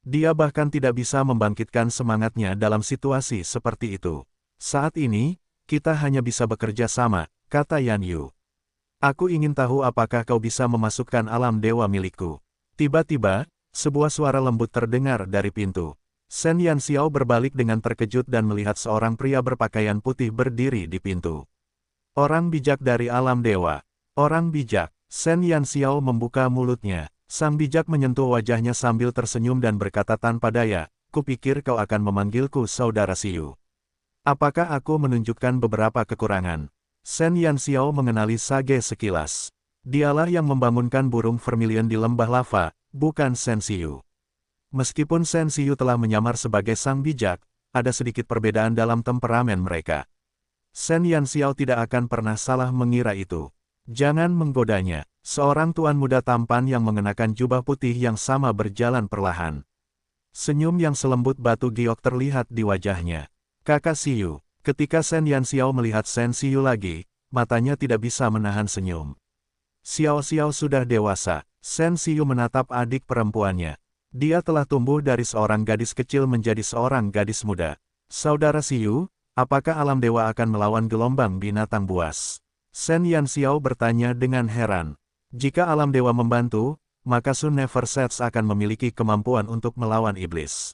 Speaker 1: Dia bahkan tidak bisa membangkitkan semangatnya dalam situasi seperti itu. Saat ini, Kita hanya bisa bekerja sama, kata Yan Yu. Aku ingin tahu apakah kau bisa memasukkan alam dewa milikku. Tiba-tiba, sebuah suara lembut terdengar dari pintu. Shen Yanxiao berbalik dengan terkejut dan melihat seorang pria berpakaian putih berdiri di pintu. Orang bijak dari alam dewa. Orang bijak. Shen Yanxiao membuka mulutnya. Sang bijak menyentuh wajahnya sambil tersenyum dan berkata tanpa daya, kupikir kau akan memanggilku saudara Xiu. Apakah aku menunjukkan beberapa kekurangan? Shen Yanxiao mengenali Sage sekilas. Dialah yang membangunkan burung vermilion di lembah lava, bukan Shen Xiu. Meskipun Shen Xiu telah menyamar sebagai sang bijak, ada sedikit perbedaan dalam temperamen mereka. Shen Yanxiao tidak akan pernah salah mengira itu. Jangan menggodanya. Seorang tuan muda tampan yang mengenakan jubah putih yang sama berjalan perlahan. Senyum yang selembut batu giok terlihat di wajahnya. Kakak Xiu. Ketika Shen Yanxiao melihat Shen Xiu lagi, matanya tidak bisa menahan senyum. Xiao Xiao sudah dewasa. Shen Xiu menatap adik perempuannya. Dia telah tumbuh dari seorang gadis kecil menjadi seorang gadis muda. Saudara Xiu, apakah alam dewa akan melawan gelombang binatang buas? Shen Yanxiao bertanya dengan heran. Jika alam dewa membantu, maka Sun Never Sets akan memiliki kemampuan untuk melawan iblis.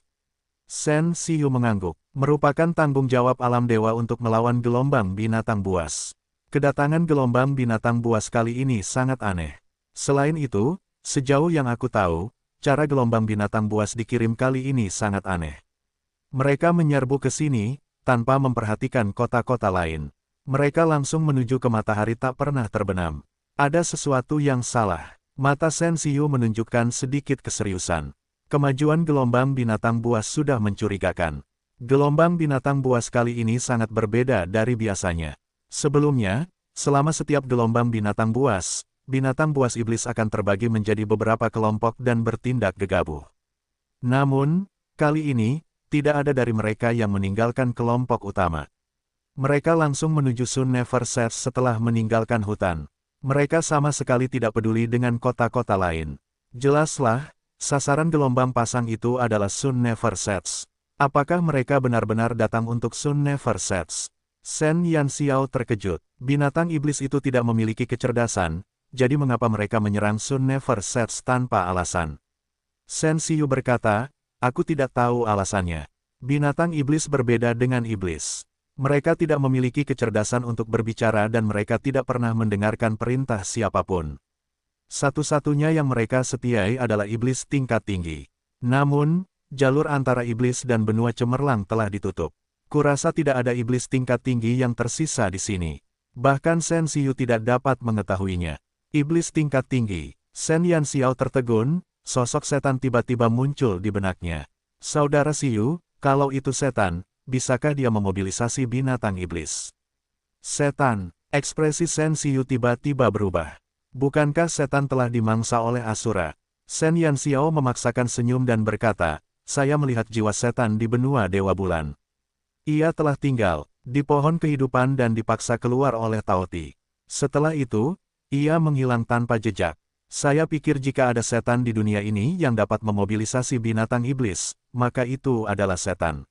Speaker 1: Shen Xiu mengangguk. Merupakan tanggung jawab alam dewa untuk melawan gelombang binatang buas. Kedatangan gelombang binatang buas kali ini sangat aneh. Selain itu, sejauh yang aku tahu, cara gelombang binatang buas dikirim kali ini sangat aneh. Mereka menyerbu ke sini, tanpa memperhatikan kota-kota lain. Mereka langsung menuju ke matahari tak pernah terbenam. Ada sesuatu yang salah. Mata Shen Xiu menunjukkan sedikit keseriusan. Kemajuan gelombang binatang buas sudah mencurigakan. Gelombang binatang buas kali ini sangat berbeda dari biasanya. Sebelumnya, selama setiap gelombang binatang buas iblis akan terbagi menjadi beberapa kelompok dan bertindak gegabah. Namun, kali ini, tidak ada dari mereka yang meninggalkan kelompok utama. Mereka langsung menuju Sun Never Sets setelah meninggalkan hutan. Mereka sama sekali tidak peduli dengan kota-kota lain. Jelaslah, sasaran gelombang pasang itu adalah Sun Never Sets. Apakah mereka benar-benar datang untuk Sun Never Sets? Shen Yanxiao terkejut. Binatang iblis itu tidak memiliki kecerdasan, jadi mengapa mereka menyerang Sun Never Sets tanpa alasan? Shen Xiu berkata, aku tidak tahu alasannya. Binatang iblis berbeda dengan iblis. Mereka tidak memiliki kecerdasan untuk berbicara dan mereka tidak pernah mendengarkan perintah siapapun. Satu-satunya yang mereka setiai adalah iblis tingkat tinggi. Namun, jalur antara iblis dan benua cemerlang telah ditutup. Kurasa tidak ada iblis tingkat tinggi yang tersisa di sini. Bahkan Shen Xiu tidak dapat mengetahuinya. Iblis tingkat tinggi. Shen Yanxiao tertegun, sosok setan tiba-tiba muncul di benaknya. Saudara Xiu, kalau itu setan, bisakah dia memobilisasi binatang iblis? Setan. Ekspresi Shen Xiu tiba-tiba berubah. Bukankah setan telah dimangsa oleh Asura? Shen Yanxiao memaksakan senyum dan berkata, saya melihat jiwa setan di benua Dewa Bulan. Ia telah tinggal di pohon kehidupan dan dipaksa keluar oleh Taoti. Setelah itu, ia menghilang tanpa jejak. Saya pikir jika ada setan di dunia ini yang dapat memobilisasi binatang iblis, maka itu adalah setan.